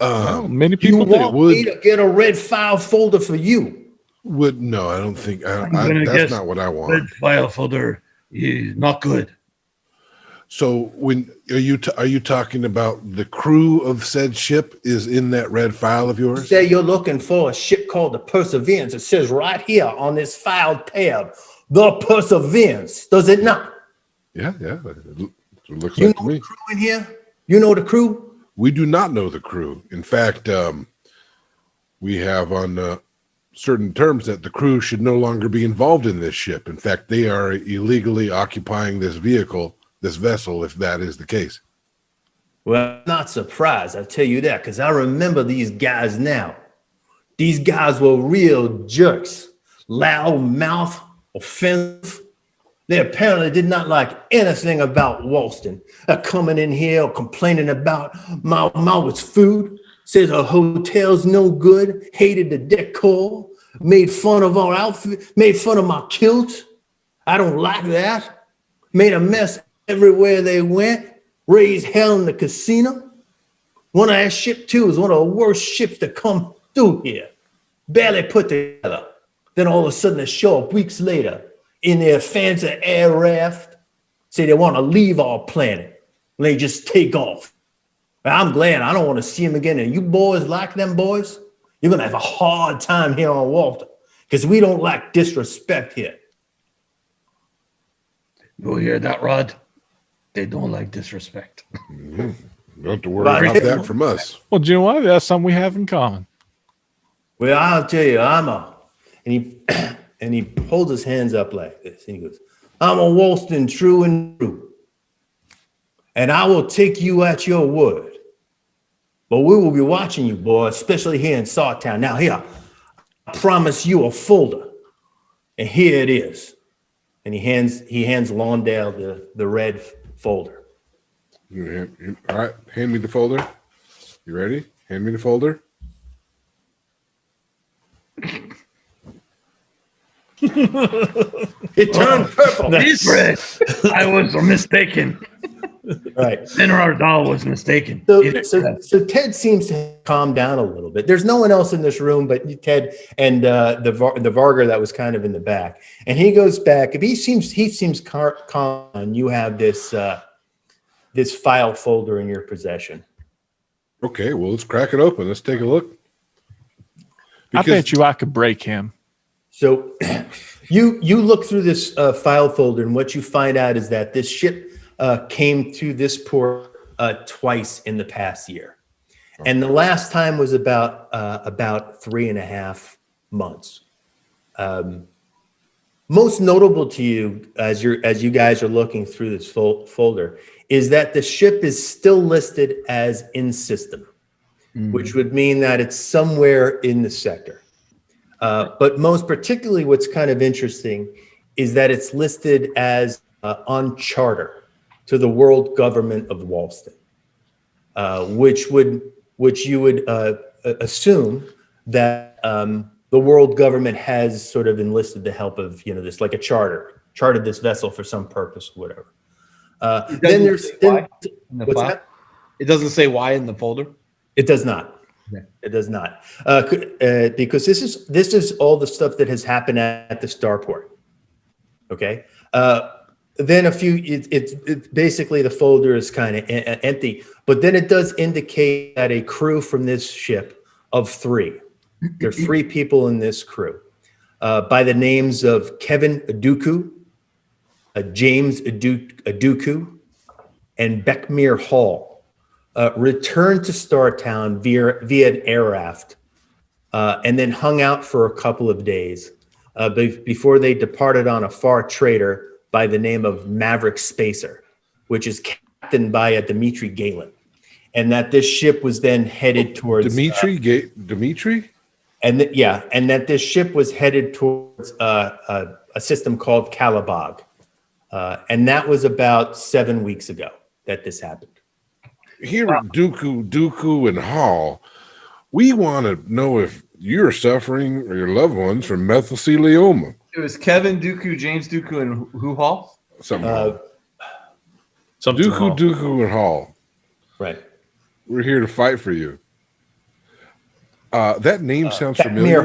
Well, many You people do. want me to get a red file folder for you? No, I don't think I'm gonna that's guess not what I want. Red file folder is not good. So when are you talking about the crew of said ship is in that red file of yours? Say you're looking for a ship called the Perseverance. It says right here on this file tab, the Perseverance. Does it not? Yeah. It looks You like know to me. the crew in here? You know the crew? We do not know the crew. In fact, we have on certain terms that the crew should no longer be involved in this ship. In fact, they are illegally occupying this vessel, if that is the case. Well, I'm not surprised, I'll tell you that, because I remember these guys now. These guys were real jerks, loud mouth, offensive. They apparently did not like anything about Walston. Coming in here complaining about my mama's food, says her hotel's no good, hated the decor, made fun of our outfit, made fun of my kilt. I don't like that. Made a mess everywhere they went, raised hell in the casino. One of that ship too is one of the worst ships to come through here. Barely put together. Then all of a sudden they show up weeks later in their fancy air raft, say they want to leave our planet. And they just take off. I'm glad I don't want to see them again. And you boys like them boys, you're going to have a hard time here on Walter because we don't like disrespect here. You hear that, Rod? They don't like disrespect. Don't have to worry about that from us. Well, do you know what? That's something we have in common. Well, I'll tell you, and he holds his hands up like this, and he goes, I'm a Walston true and true, and I will take you at your word. But we will be watching you, boy, especially here in Sawtown. Now, here, I promise you a folder, and here it is. And he hands Lawndale the red folder. All right, hand me the folder. You ready? Hand me the folder. It turned purple. This red. I was mistaken. Right. Senator Dahl was mistaken. So Ted seems to calm down a little bit. There's no one else in this room but Ted and the Varga that was kind of in the back. And he goes back. He seems calm. And you have this this file folder in your possession. Okay, well, let's crack it open. Let's take a look. I bet you I could break him. So you look through this file folder, and what you find out is that this ship came to this port twice in the past year. And the last time was about 3.5 months. Most notable to you as you guys are looking through this folder is that the ship is still listed as in system, which would mean that it's somewhere in the sector. But most particularly what's kind of interesting is that it's listed as on charter to the world government of Walston, which you would assume that the world government has sort of enlisted the help of, this, like a chartered this vessel for some purpose, or whatever. Then there's what's that? It doesn't say why in the folder. It does not. Okay. It does not, because this is all the stuff that has happened at the starport. Okay. Then it's basically the folder is kind of empty, but then it does indicate that a crew from this ship of 3. There are 3 people in this crew, by the names of Kevin Aduku, James Aduku, and Beckmere Hall. Returned to Startown via an air raft, and then hung out for a couple of days before they departed on a far trader by the name of Maverick Spacer, which is captained by a Dimitri Galen. And that this ship was then headed towards... Dimitri? And that this ship was headed towards a system called Calabog. And that was about 7 weeks ago that this happened. Here at Dooku, and Hall, we want to know if you're suffering or your loved ones from mesothelioma. It was Kevin Dooku, James Dooku, and who Hall? Dooku, and Hall. Right. We're here to fight for you. That name sounds familiar.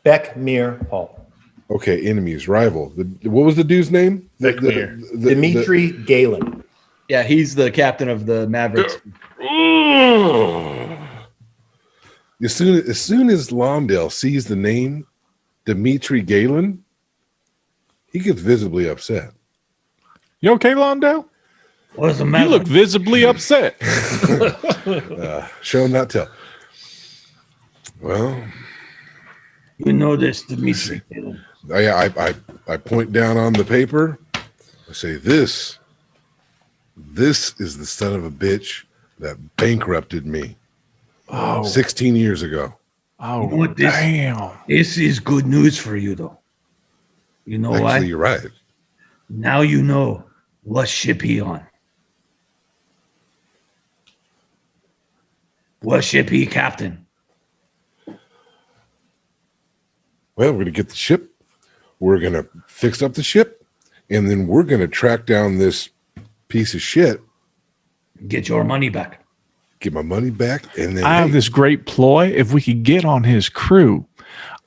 Beckmere Hall. Okay, enemies, rival. What was the dude's name? Dimitri Galen. Yeah, he's the captain of the Mavericks. As soon as Lawndale sees the name Dimitri Galen, he gets visibly upset. You okay, Lawndale? What's the You matter? look visibly upset. Show not tell. Well, You know this, Dimitri. I point down on the paper. I say, this is the son of a bitch that bankrupted me 16 years ago. Oh, You know what, this- damn. This is good news for you, though. You know Actually, why? you're right. Now you know what ship he on. What ship he captain? Well, we're going to get the ship. We're going to fix up the ship. And then we're going to track down this piece of shit, Get your money back. get my money back. And then I have this great ploy. If we could get on his crew,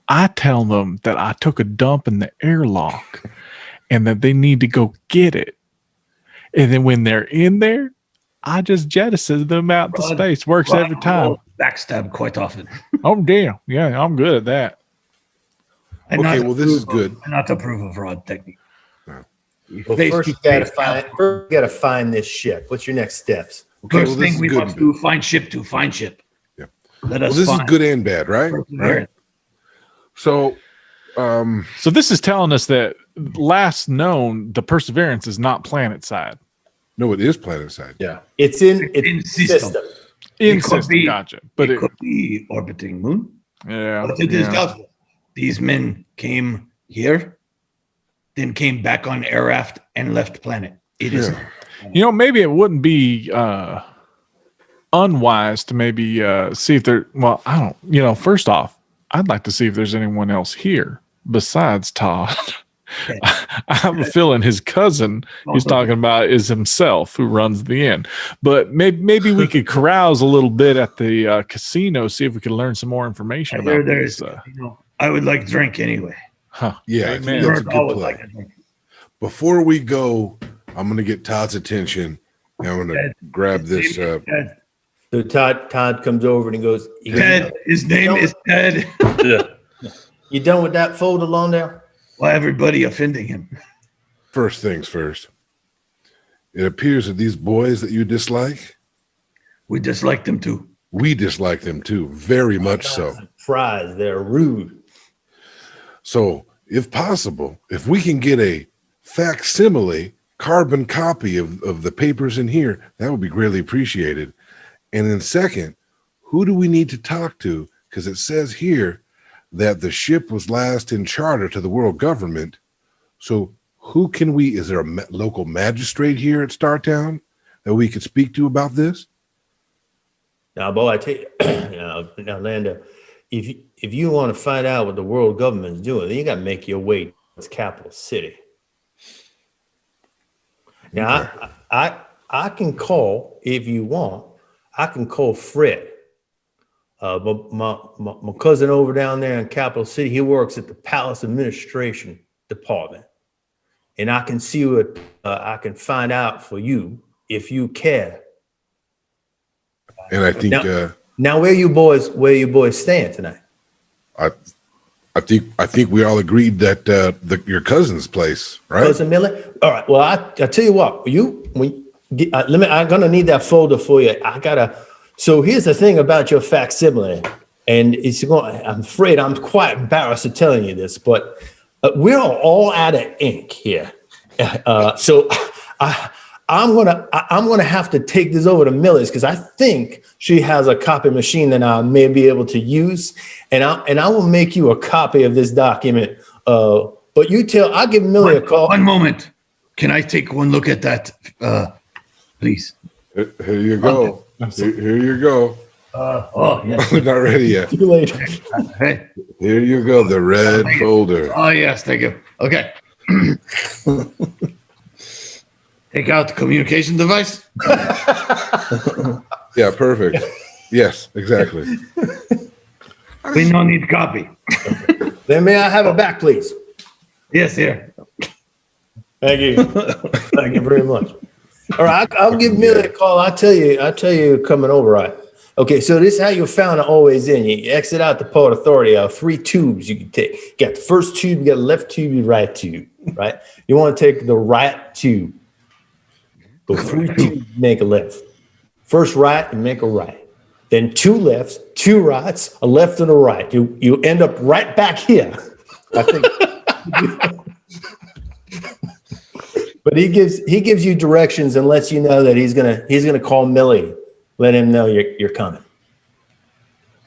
I tell them that I took a dump in the airlock and that they need to go get it. And then when they're in there, I just jettison them out to Rod, space. Works Rod, every time. I'll backstab quite often. Oh, damn. Yeah, I'm good at that. And Okay, not well, to this is approve good. of- and not to approve of Rod technique. No. Well, first you gotta find this ship. What's your next steps? Okay, First well, this thing is we good. must do, find ship. Yeah. Let Well, us this is find good and bad, right? Right. perseverance. So, So this is telling us that last known, the Perseverance is not planet side. no, it is planet side. Yeah. It's in In system. system. In It could system, be- gotcha. But it could be orbiting moon. yeah, But it is yeah. doubtful. These men came here, then came back on air raft and left planet. It is Yeah. You know, maybe it wouldn't be unwise to maybe see if there. Well, I don't. You know, first off, I'd like to see if there's anyone else here besides Todd. Okay. I have a feeling his cousin he's talking about is himself who runs the inn. But maybe we could carouse a little bit at the casino, see if we could learn some more information I hear about there's, this. I would like drink anyway. Yeah, I Amen. think that's a Yours always good like play. a drink. Before we go, I'm going to get Todd's attention. And I'm going to Ted. grab this. Ted. So Todd comes over and he goes, Ted. His name is Ted. You done with that folder, Lawndale? Why everybody offending him? First things first. It appears that these boys that you dislike, We dislike them too. we dislike them too, very much so. Surprise, they're rude. So, if possible, if we can get a facsimile carbon copy of the papers in here, that would be greatly appreciated. And then second, who do we need to talk to? Because it says here that the ship was last in charter to the world government. So who can we, is there a local magistrate here at Startown that we could speak to about this? Now, boy, I tell you, now, Lando, if you want to find out what the world government is doing, then you got to make your way to capital city. Now, I can call if you want. I can call Fred. My cousin over down there in Capital City, he works at the Palace Administration Department, and I can see what I can find out for you if you care. And I think Now, where you boys staying tonight? I think we all agreed that your cousin's place, right? Cousin Millie? All right. Well, I tell you what. I'm gonna need that folder for you. So here's the thing about your facsimile, and I'm afraid I'm quite embarrassed of telling you this, but we're all out of ink here. So I'm gonna have to take this over to Millie's because I think she has a copy machine that I may be able to use, and I will make you a copy of this document. But I'll give Millie a call. One moment. Can I take one look at that, please? Here you go. Here you go. Oh, yes. We're not ready yet. See you later. Hey. Here you go, the red folder. Oh, yes. Thank you. Okay. Take out the communication device. Yeah, perfect. Yes, exactly. We no need copy. Then may I have it back, please? Yes, here. Thank you. Thank you very much. All right, I'll give Millie a call. I'll tell you coming over. Right. Okay, so this is how you found it always in. You exit out the Port Authority. 3 tubes you can take. You got the first tube, you got the left tube, you right tube, right? You want to take the right tube. Go 3 tubes, make a left. First right and make a right. Then 2 lefts, 2 rights, a left and a right. You end up right back here. I think. But he gives you directions and lets you know that he's gonna call Millie. Let him know you're coming.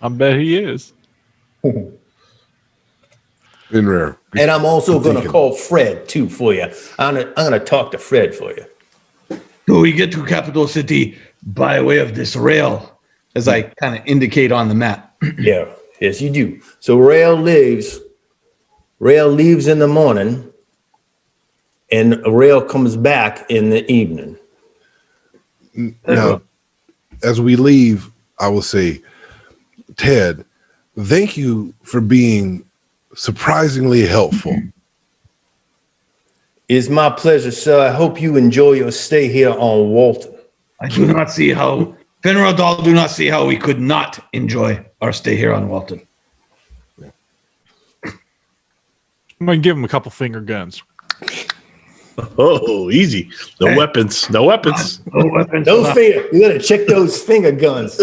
I bet he is. In rare. And I'm also going to call Fred too for you. I'm gonna talk to Fred for you. Do we get to Capital City by way of this rail? As I kind of indicate on the map. Yeah, yes, you do. So Rail leaves in the morning, and Rail comes back in the evening. Now, as we leave, I will say, Ted, thank you for being surprisingly helpful. It's my pleasure, sir. I hope you enjoy your stay here on Walton. I do not see how, Fenrir Dahl do not see how we could not enjoy our stay here on Walton. I'm going to give him a couple finger guns. Oh, easy. No weapons. No weapons. No weapons. Those finger, you got to check those finger guns.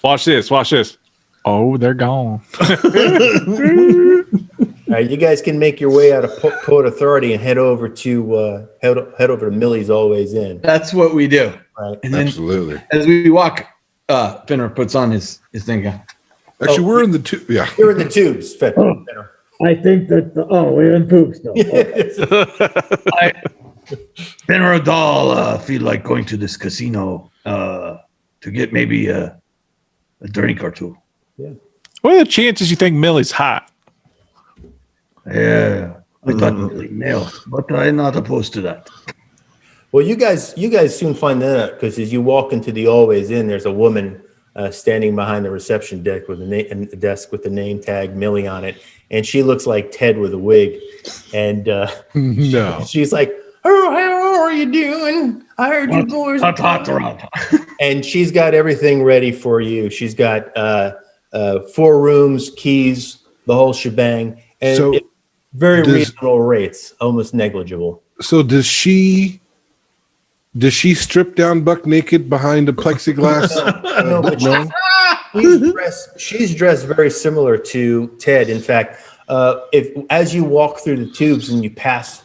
Watch this. Watch this. Oh, they're gone. All right, you guys can make your way out of Port Authority and head over to Millie's Always Inn. That's what we do. Right. And then Absolutely. as we walk, Fenrir puts on his thing. Actually, we're in the two. Yeah. You're in the tubes, Fenrir. I think that, we're in poops now. Fenrir Dahl feel like going to this casino to get maybe a drink or two. What are the chances you think Millie's hot? Yeah, I thought Millie nailed, but I'm not opposed to that. Well, you guys soon find that out because as you walk into the Always Inn, there's a woman standing behind the reception desk with the name tag Millie on it, and she looks like Ted with a wig, and No. she's like, "Oh, how are you doing? I heard you boys." And she's got everything ready for you. She's got 4 rooms, keys, the whole shebang, and So very reasonable rates, almost negligible. So does she strip down buck naked behind a plexiglass? No, but she's dressed very similar to Ted. In fact, as you walk through the tubes and you pass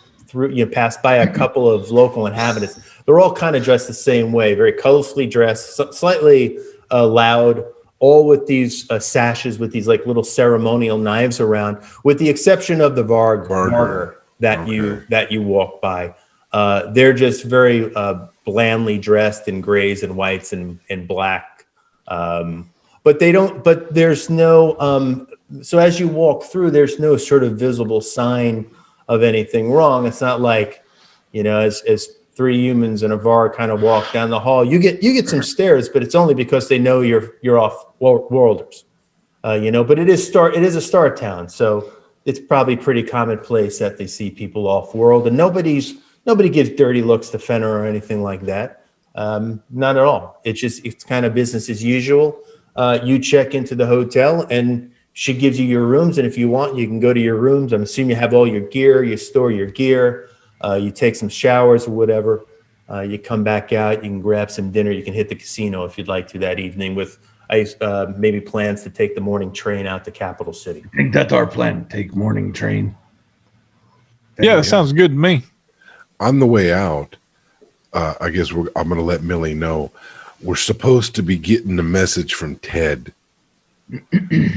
by a couple of local inhabitants, they're all kind of dressed the same way, very colorfully dressed, slightly loud, all with these sashes with these like little ceremonial knives around, with the exception of the Varger that you walk by. They're just very blandly dressed in grays and whites and black. But there's no, so as you walk through, there's no sort of visible sign of anything wrong. It's not like, as 3 humans and a Var kind of walk down the hall, you get some stares, but it's only because they know you're off worlders, but it is a star town. So it's probably pretty commonplace that they see people off world, and nobody gives dirty looks to Fenrir or anything like that. Not at all. It's kind of business as usual. You check into the hotel and she gives you your rooms. And if you want, you can go to your rooms. I'm assuming you have all your gear, you store your gear, you take some showers or whatever. You come back out, you can grab some dinner. You can hit the casino if you'd like to that evening with maybe plans to take the morning train out to Capital City. I think that's our plan. Take morning train. Yeah, that sounds good to me. On the way out, I guess I'm going to let Millie know we're supposed to be getting a message from Ted,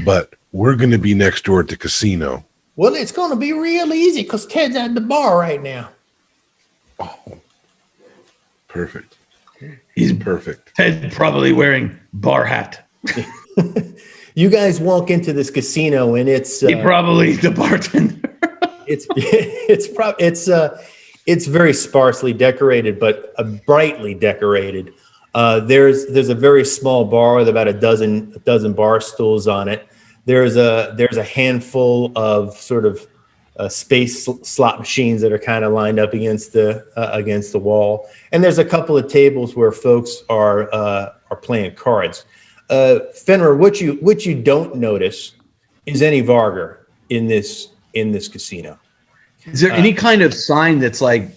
but we're going to be next door at the casino. Well, it's going to be real easy because Ted's at the bar right now. Oh, perfect. He's Perfect. Ted probably wearing bar hat. You guys walk into this casino and it's He probably the bartender. It's very sparsely decorated, but brightly decorated. There's a very small bar with about a dozen bar stools on it. There's a handful of sort of space slot machines that are kind of lined up against the wall, and there's a couple of tables where folks are playing cards. Fenrir, what you don't notice is any Vargar in this casino. Is there any kind of sign that's like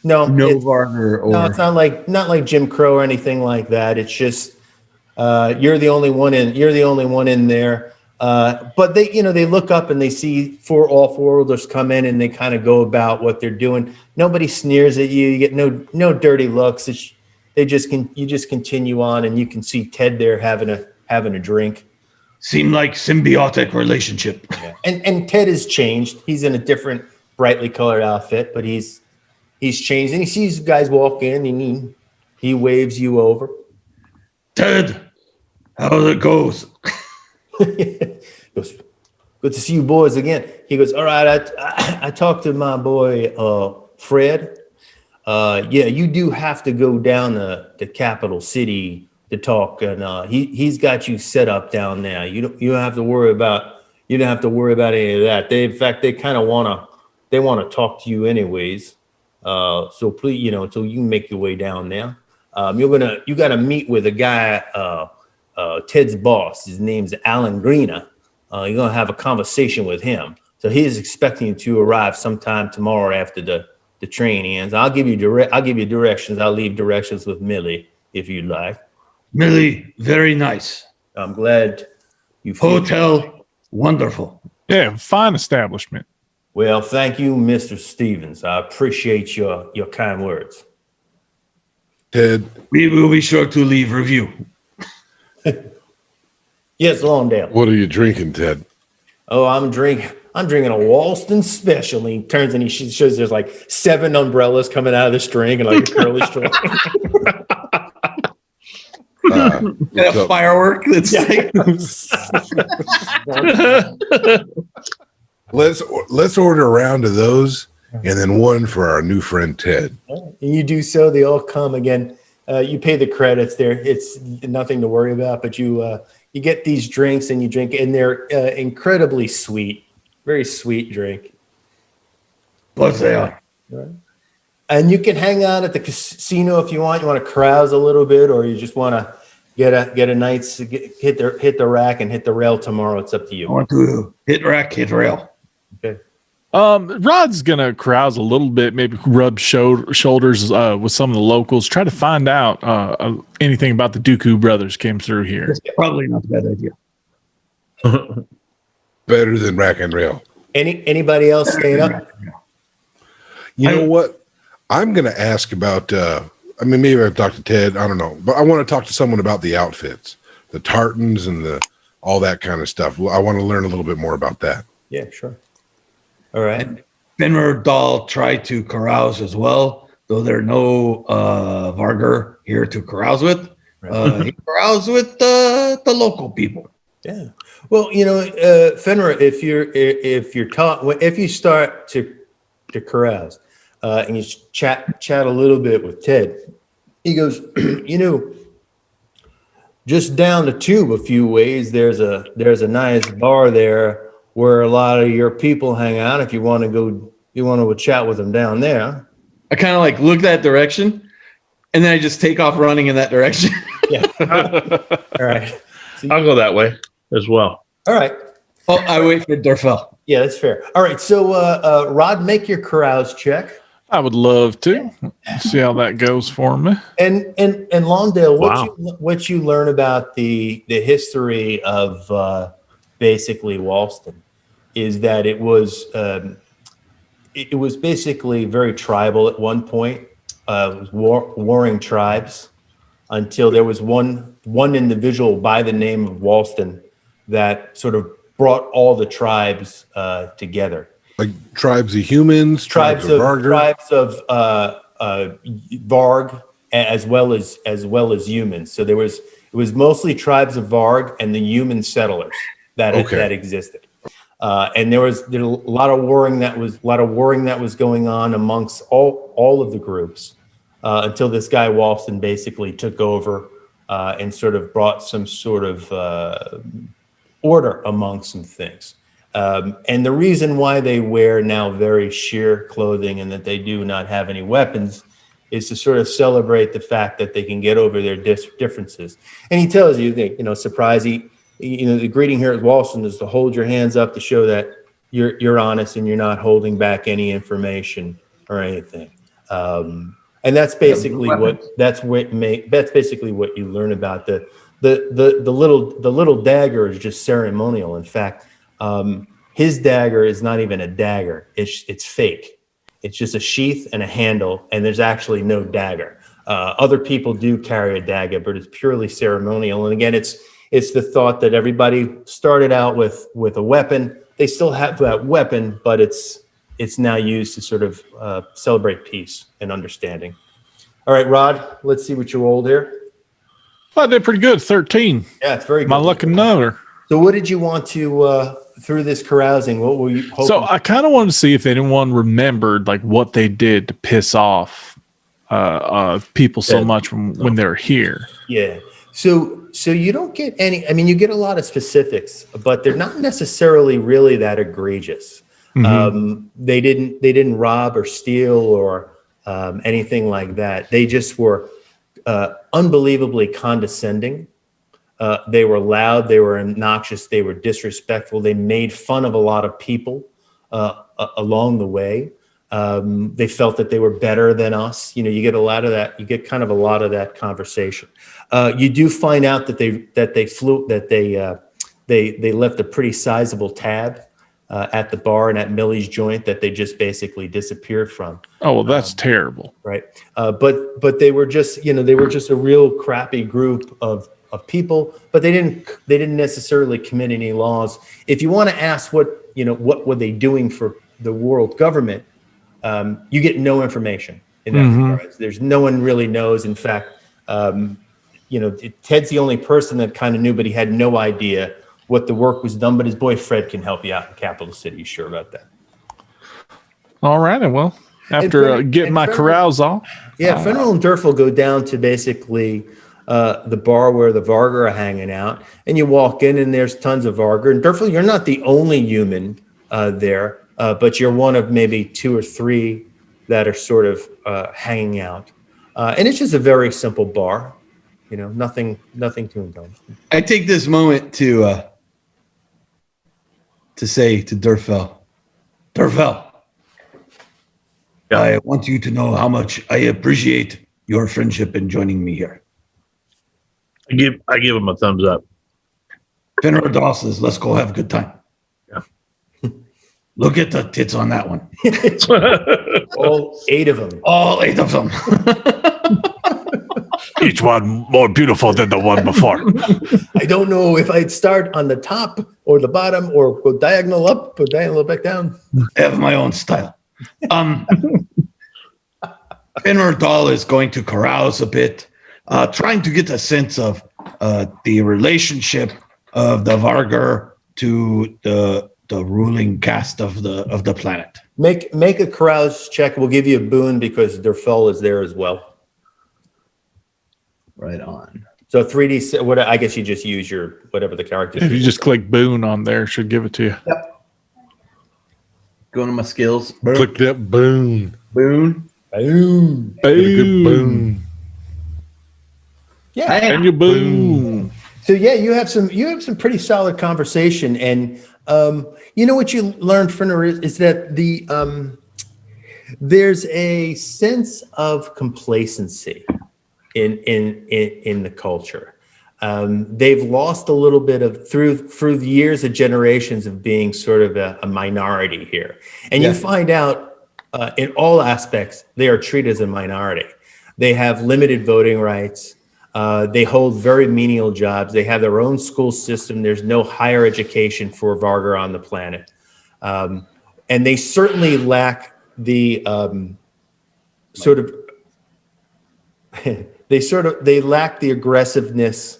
No, Vargar or no, it's not like Jim Crow or anything like that. It's just you're the only one in there. But they look up and they see all four-wheelers come in and they kind of go about what they're doing. Nobody sneers at you. You get no dirty looks. You just continue on, and you can see Ted there having a drink. Seem like symbiotic relationship. Yeah. And Ted has changed. He's in a different brightly colored outfit, but he's changed, and he sees guys walk in and he waves you over. Ted, how it goes? Goes, good to see you boys again. He goes, all right, I talked to my boy Fred. Yeah, you do have to go down to the capital city to talk, and he's got you set up down there. You don't have to worry about any of that. They kind of want to talk to you anyways. So please, so you can make your way down there. You got to meet with a guy, Ted's boss. His name's Alan Greener. You're gonna have a conversation with him. So he is expecting you to arrive sometime tomorrow after the train ends. I'll give you directions. I'll leave directions with Millie if you'd like. Millie, very nice. I'm glad you. Hotel, wonderful. Yeah, fine establishment. Well, thank you, Mr. Stevens. I appreciate your kind words. Ted, We will be sure to leave review. Yes, Lawndale. what are you drinking, Ted? Oh, I'm drinking a Walston special. And he turns and he shows there's like 7 umbrellas coming out of the string and like a curly straw. and a firework that's like Let's order a round of those, and then one for our new friend Ted. And you do so, they all come again. You pay the credits there. It's nothing to worry about, but you get these drinks and you drink, and they're incredibly sweet, very sweet drink. But they are. Right. And you can hang out at the casino if you want. You want to carouse a little bit, or you just want to get a nice hit the rack and hit the rail tomorrow. It's up to I you. want to hit rack, hit rail. Okay. Rod's gonna carouse a little bit, maybe rub shoulders with some of the locals, try to find out anything about the Dooku brothers came through here. That's probably not a bad idea. Better than rack and rail. Anybody else staying up? You know what? I'm going to ask about, maybe I've talked to Ted. I don't know. But I want to talk to someone about the outfits, the tartans and all that kind of stuff. I want to learn a little bit more about that. Yeah, sure. All right. Fenrir Dahl tried to carouse as well, though there are no Vargar here to carouse with. He caroused with the local people. Yeah. Well, Fenrir, if you start to carouse and you chat a little bit with Ted, he goes, just down the tube a few ways, there's a nice bar there where a lot of your people hang out. If you want to go chat with them down there. I kind of like look that direction, and then I just take off running in that direction. Yeah. All right. I'll go that way as well. All right. Oh, I wait for Dorfel. Yeah, that's fair. All right. So, Rod, make your carouse check. I would love to see how that goes for me. And Lawndale, Wow. what you learn about the history of basically Walston is that it was basically very tribal at one point. It was warring tribes until there was one individual by the name of Walston that sort of brought all the tribes together. Like tribes of humans, tribes of Vargar. Tribes of Varg, as well as humans. So it was mostly tribes of Varg and the human settlers that existed. And there was a lot of warring that was going on amongst all of the groups until this guy Walston basically took over and sort of brought some sort of order among some things. And the reason why they wear now very sheer clothing and that they do not have any weapons is to sort of celebrate the fact that they can get over their differences. And he tells you, surprise, the greeting here at Walston is to hold your hands up to show that you're honest and you're not holding back any information or anything. And that's basically that's basically what you learn about the little dagger is just ceremonial. In fact, his dagger is not even a dagger. It's fake. It's just a sheath and a handle, and there's actually no dagger. Other people do carry a dagger, but it's purely ceremonial. And again, it's the thought that everybody started out with a weapon. They still have that weapon, but it's now used to sort of celebrate peace and understanding. All right, Rod, let's see what you rolled here. Well, I did pretty good. 13. Yeah, it's very good. My lucky number. So what did you want to, through this carousing, what were you hoping? So I kind of wanted to see if anyone remembered like what they did to piss off people so much when they were here. Yeah. So you don't get any, I mean, you get a lot of specifics, but they're not necessarily really that egregious. Mm-hmm. They didn't rob or steal or anything like that. They just were unbelievably condescending. They were loud, they were obnoxious, they were disrespectful. They made fun of a lot of people along the way. They felt that they were better than us. You get a lot of that. You get kind of a lot of that conversation. You do find out that they left a pretty sizable tab at the bar and at Millie's joint that they just basically disappeared from. Oh, well, that's terrible. Right. But they were just, a real crappy group of people, but they didn't necessarily commit any laws. If you want to ask what were they doing for the world government, you get no information in that regard. There's no one really knows. In fact, Ted's the only person that kind of knew, but he had no idea what the work was done. But his boy Fred can help you out in Capital City. He's sure about that. All right, and well, after getting my carouse off, Fenrir and Durf will go down to basically the bar where the Vargar are hanging out, and you walk in and there's tons of Vargar. And Durf, you're not the only human there, but you're one of maybe 2 or 3 that are sort of hanging out. And it's just a very simple bar, nothing too indulgent. I take this moment to say to Durfell, I want you to know how much I appreciate your friendship in joining me here. I give him a thumbs up. Fenrir Doss says, let's go have a good time. Yeah. Look at the tits on that one. All 8 of them. All 8 of them. Each one more beautiful than the one before. I don't know if I'd start on the top or the bottom or go diagonal up or diagonal back down. I have my own style. Fenrir Dahl is going to carouse a bit, trying to get a sense of the relationship of the Vargar to the ruling caste of the planet. Make a carouse check. We'll give you a boon because Durfell is there as well. Right on. So 3D. What I guess you just use your whatever the character. If you just click boon on there, it should give it to you. Yep. Going to my skills. Click that boon. Boon. Boom. Boom. Yeah. And your boom. So yeah, you have some pretty solid conversation, and what you learned from her is that there's a sense of complacency in the culture. They've lost a little bit of through the years of generations of being sort of a minority here, and you find out in all aspects they are treated as a minority. They have limited voting rights. They hold very menial jobs. They have their own school system. There's no higher education for Vargar on the planet. And they certainly lack the they lack the aggressiveness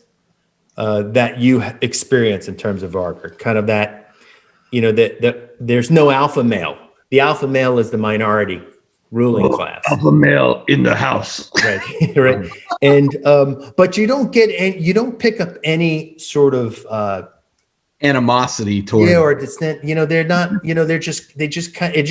that you experience in terms of Vargar. Kind of that, that there's no alpha male. The alpha male is the minority ruling class. Alpha male in the house. Right. Right. And but you don't pick up any sort of animosity toward. Yeah, or distant. They're not. They just kind. It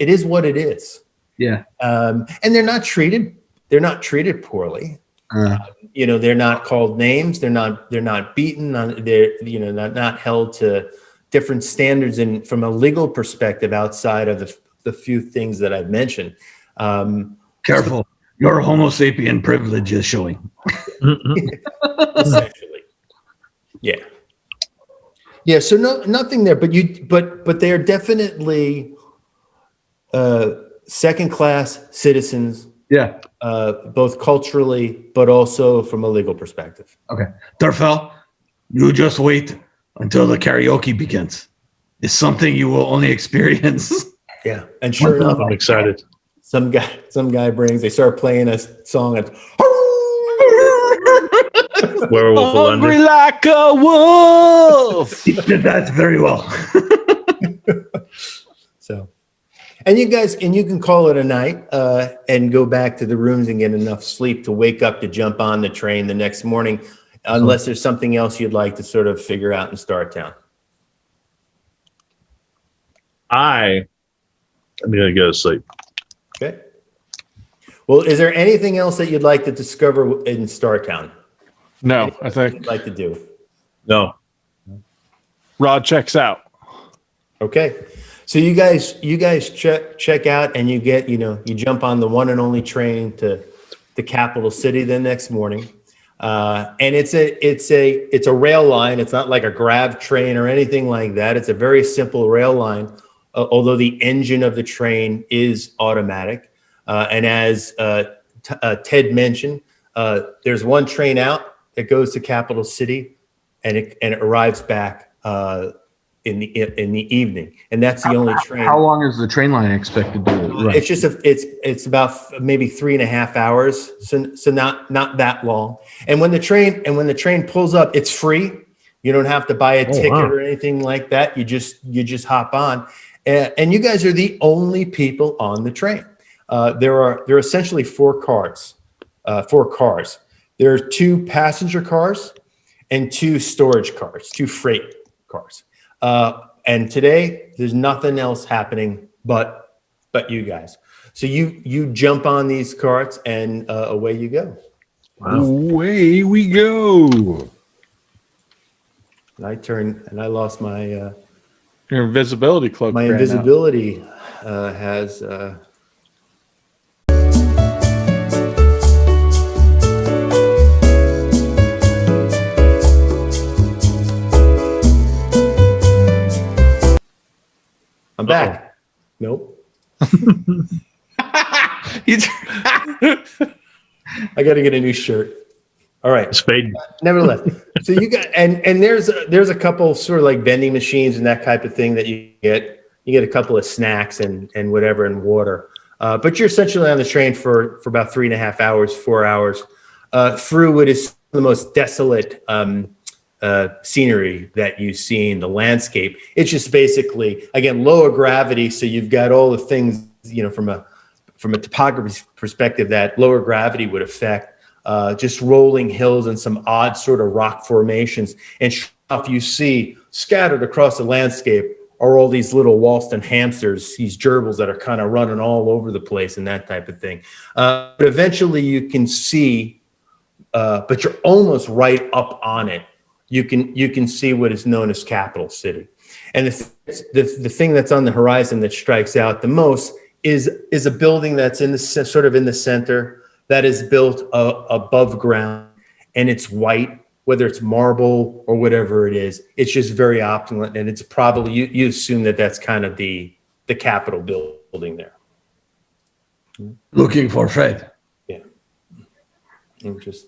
is what it is. Yeah. And they're not treated. They're not treated poorly. They're not called names. They're not beaten. They're not held to different standards from a legal perspective outside of the few things that I've mentioned. Careful, your Homo sapien privilege is showing. Essentially, yeah. So nothing there, but they are definitely second-class citizens. Yeah. Both culturally, but also from a legal perspective. Okay. Darfel, you just wait until the karaoke begins. It's something you will only experience. Yeah, and sure enough, I'm excited. some guy they start playing a song and Werewolf of London. Like a wolf. He did that very well. so. And you can call it a night and go back to the rooms and get enough sleep to wake up to jump on the train the next morning, unless there's something else you'd like to sort of figure out in Star Town. I'm going to go to sleep. Okay. Well, is there anything else that you'd like to discover in Star Town? No, I think You'd like to do. No. Rod checks out. Okay. So you guys check out and you get, you jump on the one and only train to the capital city the next morning. And it's a rail line. It's not like a grav train or anything like that. It's a very simple rail line, although the engine of the train is automatic. And as Ted mentioned, there's one train out that goes to capital city and it arrives back in the evening, and that's the only train. How long is the train line expected to run? It's just it's about maybe 3.5 hours, so not that long. And when the train pulls up, it's free. You don't have to buy a ticket or anything like that. You just hop on, and you guys are the only people on the train. There are essentially four cars. There are 2 passenger cars and 2 storage cars, 2 freight cars. And today there's nothing else happening but you guys. So you jump on these carts and away you go. Wow. Away we go. And I lost my Your invisibility cloak. my ran out. invisibility has I'm back. Nope. I got to get a new shirt. All right. It's fading. Nevertheless, so you got and there's a couple sort of like vending machines and that type of thing that you get. You get a couple of snacks and whatever and water. But you're essentially on the train for about 3.5 hours, 4 hours through what is the most desolate scenery that you see in the landscape. It's just basically, again, lower gravity. So you've got all the things, from a topography perspective that lower gravity would affect, just rolling hills and some odd sort of rock formations. And stuff you see scattered across the landscape are all these little Walston hamsters, these gerbils that are kind of running all over the place and that type of thing. But eventually you can see, but you're almost right up on it. You can see what is known as Capital City. And the thing that's on the horizon that strikes out the most is a building that's sort of in the center that is built above ground, and it's white, whether it's marble or whatever it is. It's just very opulent, and it's probably you assume that's kind of the Capitol building there. Looking for Fred. Yeah.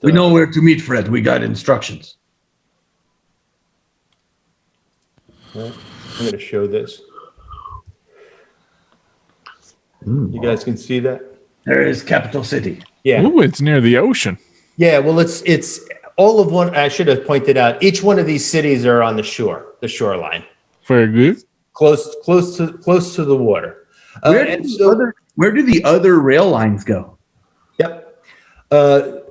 We know where to meet Fred. We got instructions. I'm going to show this. You guys can see that? There is Capital City. Yeah. Ooh, it's near the ocean. Yeah, well, it's all of one. I should have pointed out, each one of these cities are on the shoreline, Very good. close to the water. Where do the other rail lines go? Yep.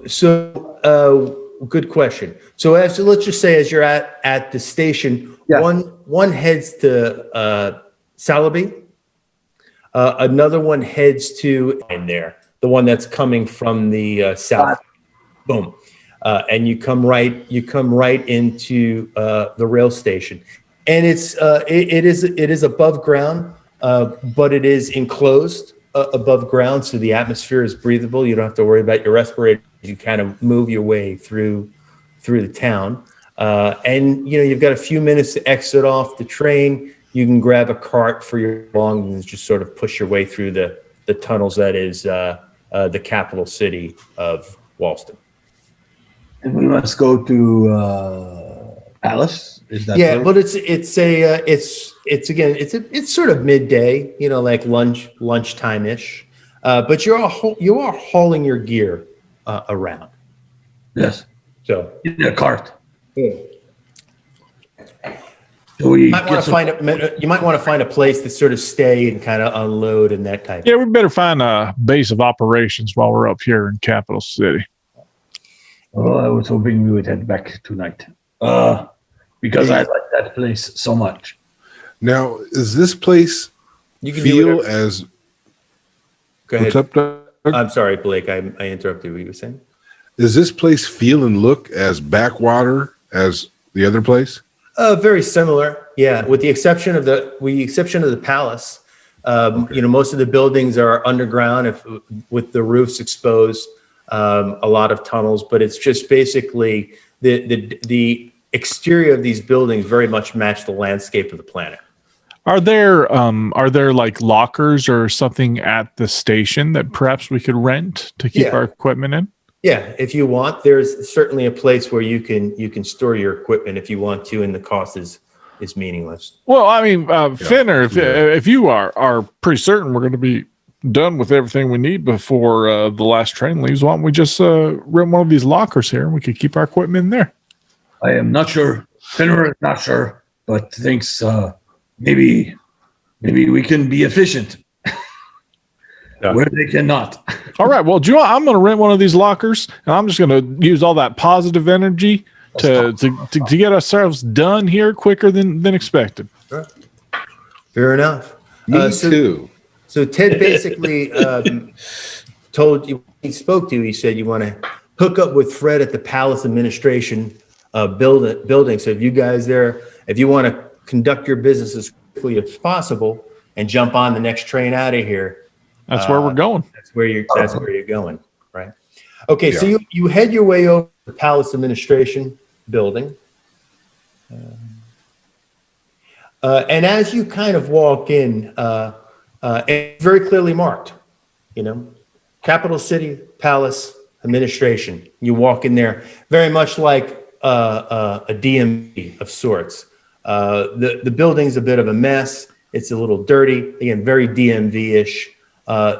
So good question. So let's just say as you're at the station, Yeah. one heads to Salaby, another one heads to and there, the one that's coming from the south. Boom. And you come right into the rail station, and it is above ground, but it is enclosed above ground, so the atmosphere is breathable. You don't have to worry about your respirators. You kind of move your way through the town, and you've got a few minutes to exit off the train. You can grab a cart for your belongings and just sort of push your way through the tunnels that is the capital city of Walston. And we must go to Palace. Is that Yeah, where- but it's sort of midday, like lunchtime ish. But you are hauling your gear around. Yes, So in a cart. you So we might want to find a place to sort of stay and kind of unload and that type. Yeah, we better find a base of operations while we're up here in Capital City. Oh, I was hoping we would head back tonight. Because I like that place so much. Now, is this place You can feel do as Go ahead. what's up, Doug? I'm sorry, Blake. I interrupted what you were saying. Does this place feel and look as backwater as the other place? Very similar, yeah. With the exception of the palace, most of the buildings are underground, with the roofs exposed. A lot of tunnels, but it's just basically the exterior of these buildings very much match the landscape of the planet. Are there like lockers or something at the station that perhaps we could rent to keep Yeah. our equipment in? Yeah, if you want, there's certainly a place where you can store your equipment if you want to, and the cost is meaningless. Well, I mean, Finner, if you are pretty certain we're going to be done with everything we need before the last train leaves, why don't we just rent one of these lockers here and we could keep our equipment in there? I am not sure. Finner is not sure, but thinks maybe we can be efficient where they cannot. All right. Well, Joe, I'm going to rent one of these lockers, and I'm just going to use all that positive energy to get ourselves done here quicker than expected. Fair enough. Me too. So Ted basically told you, he spoke to you, he said you want to hook up with Fred at the Palace Administration building. So if you guys there, if you want to conduct your business as quickly as possible and jump on the next train out of here, That's where we're going. that's where you're going, right? Okay, so you head your way over to the Palace Administration building. And as you kind of walk in, it's very clearly marked, Capital City Palace Administration. You walk in there very much like a DMV of sorts. The building's a bit of a mess. It's a little dirty. Again, very DMV-ish.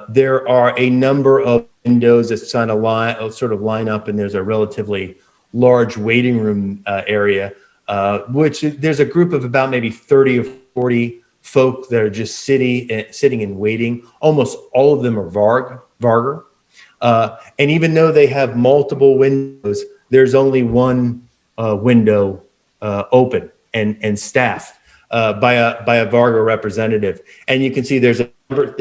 There are a number of windows that sort of line up, and there's a relatively large waiting room area, which there's a group of about maybe 30 or 40 folk that are just sitting and waiting. Almost all of them are Vargar. And even though they have multiple windows, there's only one window open and staffed by a Vargar representative. And you can see there's a number,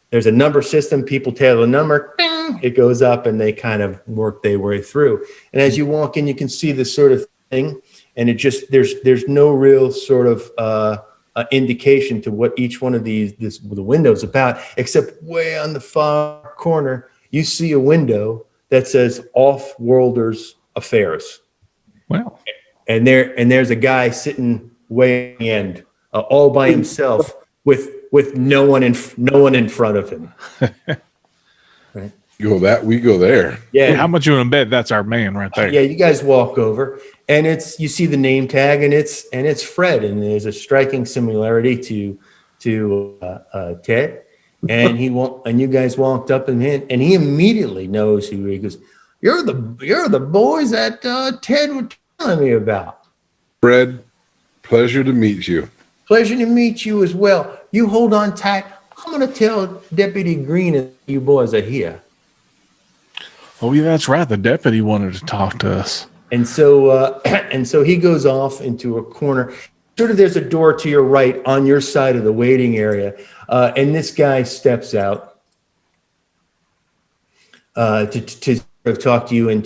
there's a number system. People tell the number, ding, it goes up, and they kind of work their way through. And as you walk in, you can see this sort of thing, and it just there's no real sort of indication to what each one of the windows about, except way on the far corner, you see a window that says Off-Worlders Affairs. Well, And there's a guy sitting way at the end, all by himself, with no one in front of him. Right? We go there. Yeah. how much you want to bet that's our man right there? Yeah, you guys walk over, and you see the name tag, and it's Fred, and there's a striking similarity to Ted, and you guys walked up and he immediately knows who he goes. You're the boys that Ted was telling me about. Fred, pleasure to meet you. Pleasure to meet you as well. You hold on tight. I'm gonna tell Deputy Green and you boys are here. Oh yeah, that's right. The deputy wanted to talk to us. And so, and so he goes off into a corner. Sort of, there's a door to your right on your side of the waiting area, and this guy steps out to sort of talk to you and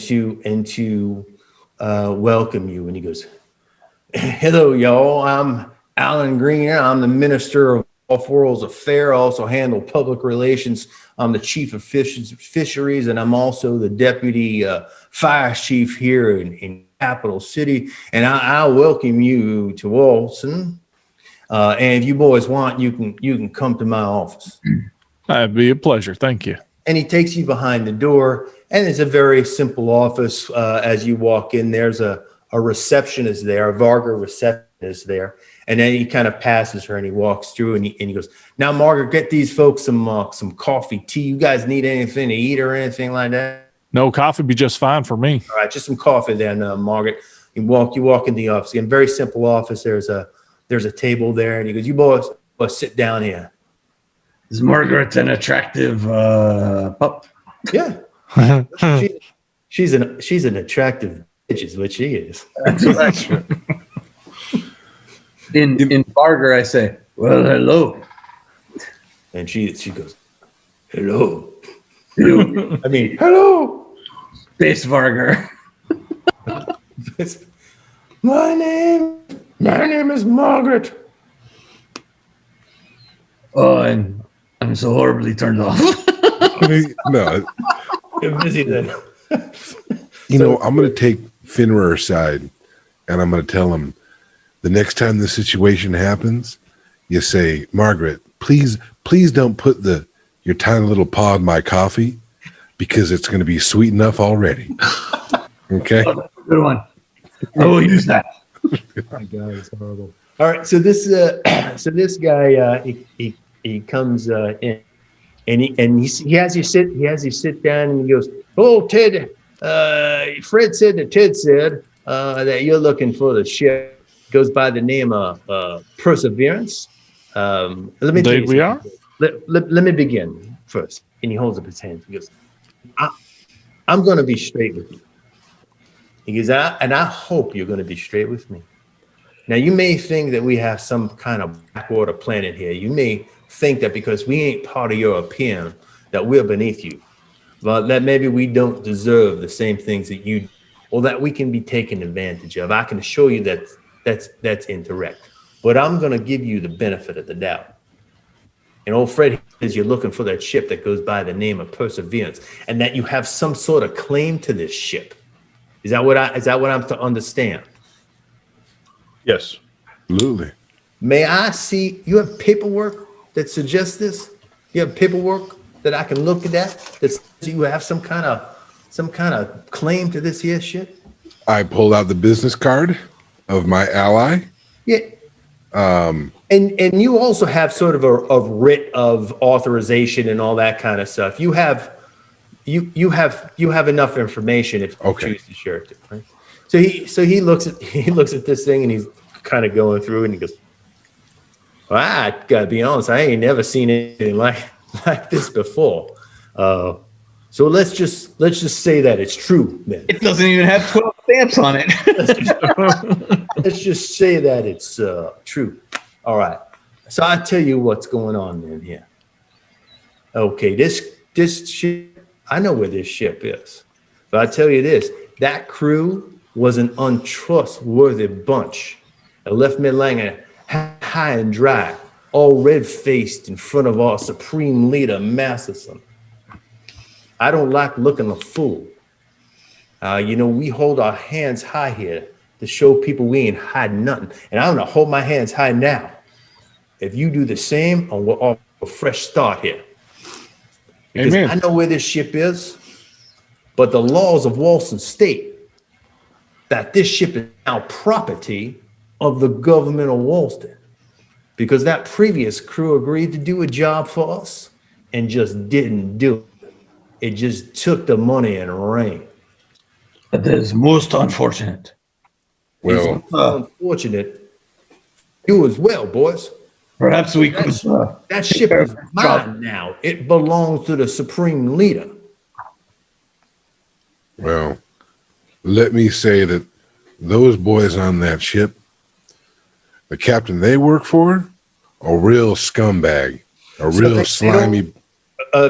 to welcome you. And he goes, "Hello, y'all. I'm Alan Green. I'm the Minister of Off-World's Affairs. I also handle public relations. I'm the Chief of Fisheries, and I'm also the Deputy Fire Chief here in Capital City. And I welcome you to Walston. And if you boys want, you can come to my office." That'd be a pleasure. Thank you. And he takes you behind the door, and it's a very simple office. As you walk in, there's a receptionist there, a Varga receptionist there. And then he kind of passes her and he walks through and he goes, "Now, Margaret, get these folks some coffee, tea. You guys need anything to eat or anything like that?" No, coffee would be just fine for me. "All right, just some coffee then, Margaret." You walk in the office. Again, very simple office. There's a table there, and he goes, "You boys sit down here." Is Margaret an attractive pup? Yeah. She's an attractive bitch is what she is. In Barger, I say, "Well, hello." And she goes, "Hello." Hello. I mean, hello. Space Varger. My name is Margaret. Oh, and I'm so horribly turned off. No, You're busy then. I'm going to take Finra aside and I'm going to tell him the next time the situation happens, you say, "Margaret, please don't put your tiny little paw in my coffee because it's going to be sweet enough already." Okay? Oh, good one. I will use that. My God, it's horrible. All right, so this guy he comes in and he has you sit down and he goes, "Oh, Ted, Fred said that Ted said that you're looking for the ship. Goes by the name of Perseverance. Let me tell you Indeed we are. Let me begin first." And he holds up his hand. He goes, I'm going to be straight with you." He goes, and I hope you're going to be straight with me. Now, you may think that we have some kind of backwater planet here. You may think that because we ain't part of your opinion that we're beneath you. But that maybe we don't deserve the same things that you, or that we can be taken advantage of. I can assure you that that's incorrect. But I'm going to give you the benefit of the doubt. And old Fred says you're looking for that ship that goes by the name of Perseverance, and that you have some sort of claim to this ship. Is that what I'm to understand? Yes. Absolutely. May I see, you have paperwork that suggests this? You have paperwork that I can look at that says you have some kind of claim to this here shit? I pulled out the business card of my ally. Yeah. And you also have sort of a writ of authorization and all that kind of stuff. You have enough information if you choose to share it, right? So he looks at this thing and he's kind of going through it and he goes, "Well, I gotta be honest, I ain't never seen anything like this before. So let's just say that it's true then. It doesn't even have 12 stamps on it. Let's just say that it's true. All right. So I tell you what's going on then here. Okay, this ship, I know where this ship is. But I tell you this, that crew was an untrustworthy bunch. It left me laying high and dry, all red-faced in front of our supreme leader, Masterson. I don't like looking a fool. We hold our hands high here to show people we ain't hiding nothing. And I'm gonna hold my hands high now. If you do the same, we're off a fresh start here. Because Amen. I know where this ship is, but the laws of Walston state that this ship is now property of the government of Walston. Because that previous crew agreed to do a job for us and just didn't do it. It just took the money and ran. That is most unfortunate. Well, It's unfortunate. You as well, boys. Perhaps we could. That ship is mine now. It belongs to the supreme leader. Well, let me say that those boys on that ship, the captain they work for, a real scumbag, a So real they don't- slimy.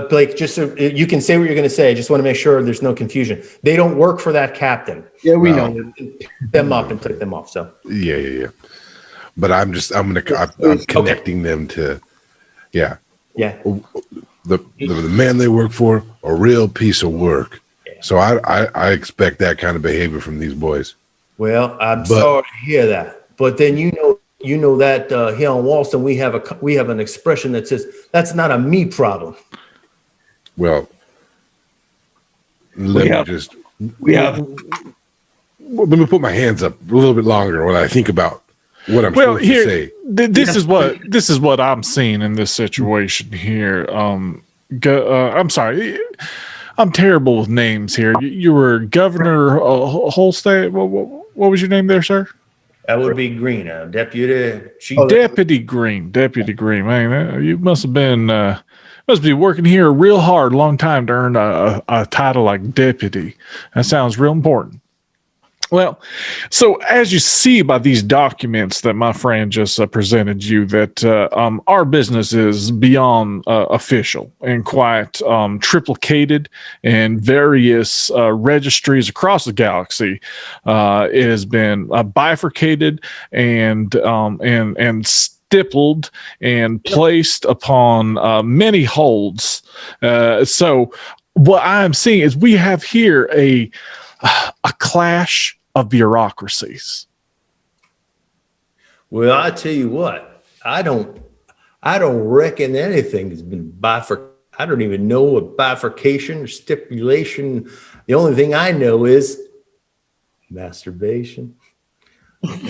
Blake, just so you can say what you're going to say. I just want to make sure there's no confusion. They don't work for that captain. Yeah, we No. know. Pick them up and take them off. So Yeah. But I'm connecting them to, yeah. yeah, The man they work for, a real piece of work. So I expect that kind of behavior from these boys. well, I'm sorry to hear that. But then you know that here on Walston we have an expression that says that's not a me problem. Well, let me put my hands up a little bit longer when I think about what I'm Well, supposed to here, say. this is what I'm seeing in this situation here. I'm sorry, I'm terrible with names here. You were Governor Holstead. What was your name there, sir? That would be Green, Deputy Chief. Deputy Green. Man, you must be working here real hard, long time to earn a title like deputy. That sounds real important. Well, so as you see by these documents that my friend just presented you, that our business is beyond official and quite triplicated in various registries across the galaxy. It has been bifurcated and stippled and placed upon many holds. So what I'm seeing is we have here a clash of bureaucracies. Well, I tell you what, I don't reckon anything has been bifurcated. I don't even know what bifurcation or stipulation. The only thing I know is masturbation,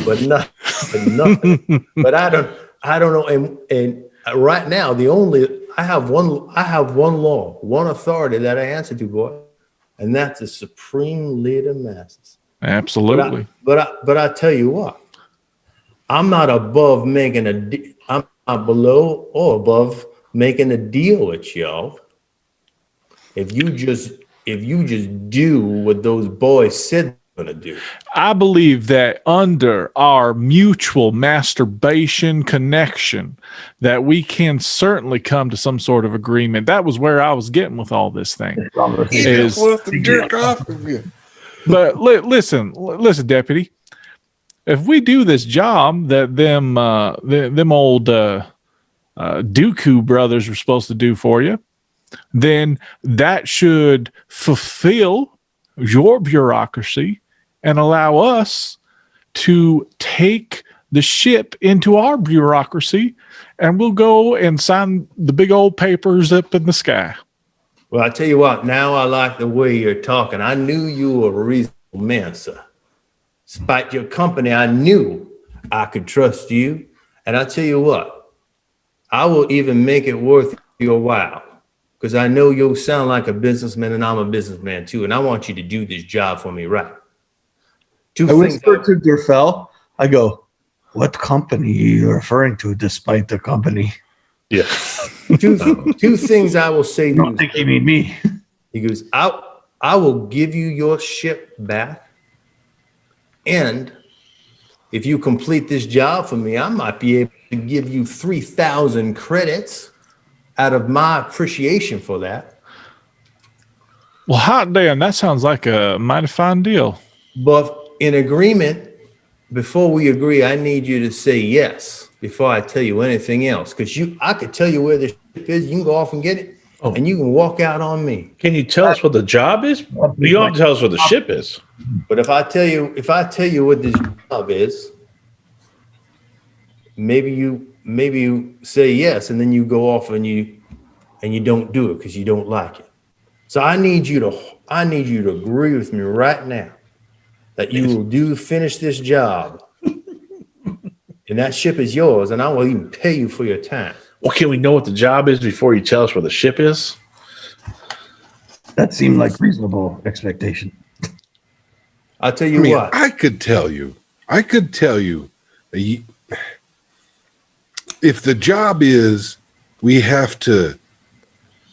but nothing. But I don't know. And right now, I have one law, one authority that I answer to, boy, and that's the supreme leader masses. Absolutely. But I tell you what, I'm not above making I'm not below or above making a deal with y'all. If you just do what those boys said they're gonna do. I believe that under our mutual masturbation connection, that we can certainly come to some sort of agreement. That was where I was getting with all this thing. Is to jerk off of you. But listen, Deputy. If we do this job that them old Dooku brothers were supposed to do for you, then that should fulfill your bureaucracy and allow us to take the ship into our bureaucracy, and we'll go and sign the big old papers up in the sky. Well, I tell you what, now I like the way you're talking. I knew you were a reasonable man, sir. Despite your company, I knew I could trust you. And I tell you what, I will even make it worth your while, because I know you'll sound like a businessman and I'm a businessman too. And I want you to do this job for me right. I whispered to Durfell, I go, what company are you referring to despite the company? Yeah. Two things I will say to I don't you. think you mean me. He goes, I will give you your ship back. And if you complete this job for me, I might be able to give you 3,000 credits out of my appreciation for that. Well, hot damn, that sounds like a mighty fine deal. But in agreement, before we agree, I need you to say yes before I tell you anything else. Because I could tell you where the ship is. You can go off and get it, and you can walk out on me. Can you tell us what the job is? You don't have to tell us what the ship is. But if I tell you what this job is, maybe you say yes, and then you go off and you don't do it because you don't like it. So I need you to agree with me right now that you will finish this job, and that ship is yours, and I will even pay you for your time. Well, can we know what the job is before you tell us where the ship is? That seemed like reasonable expectation. I'll tell you what. I could tell you that if the job is we have to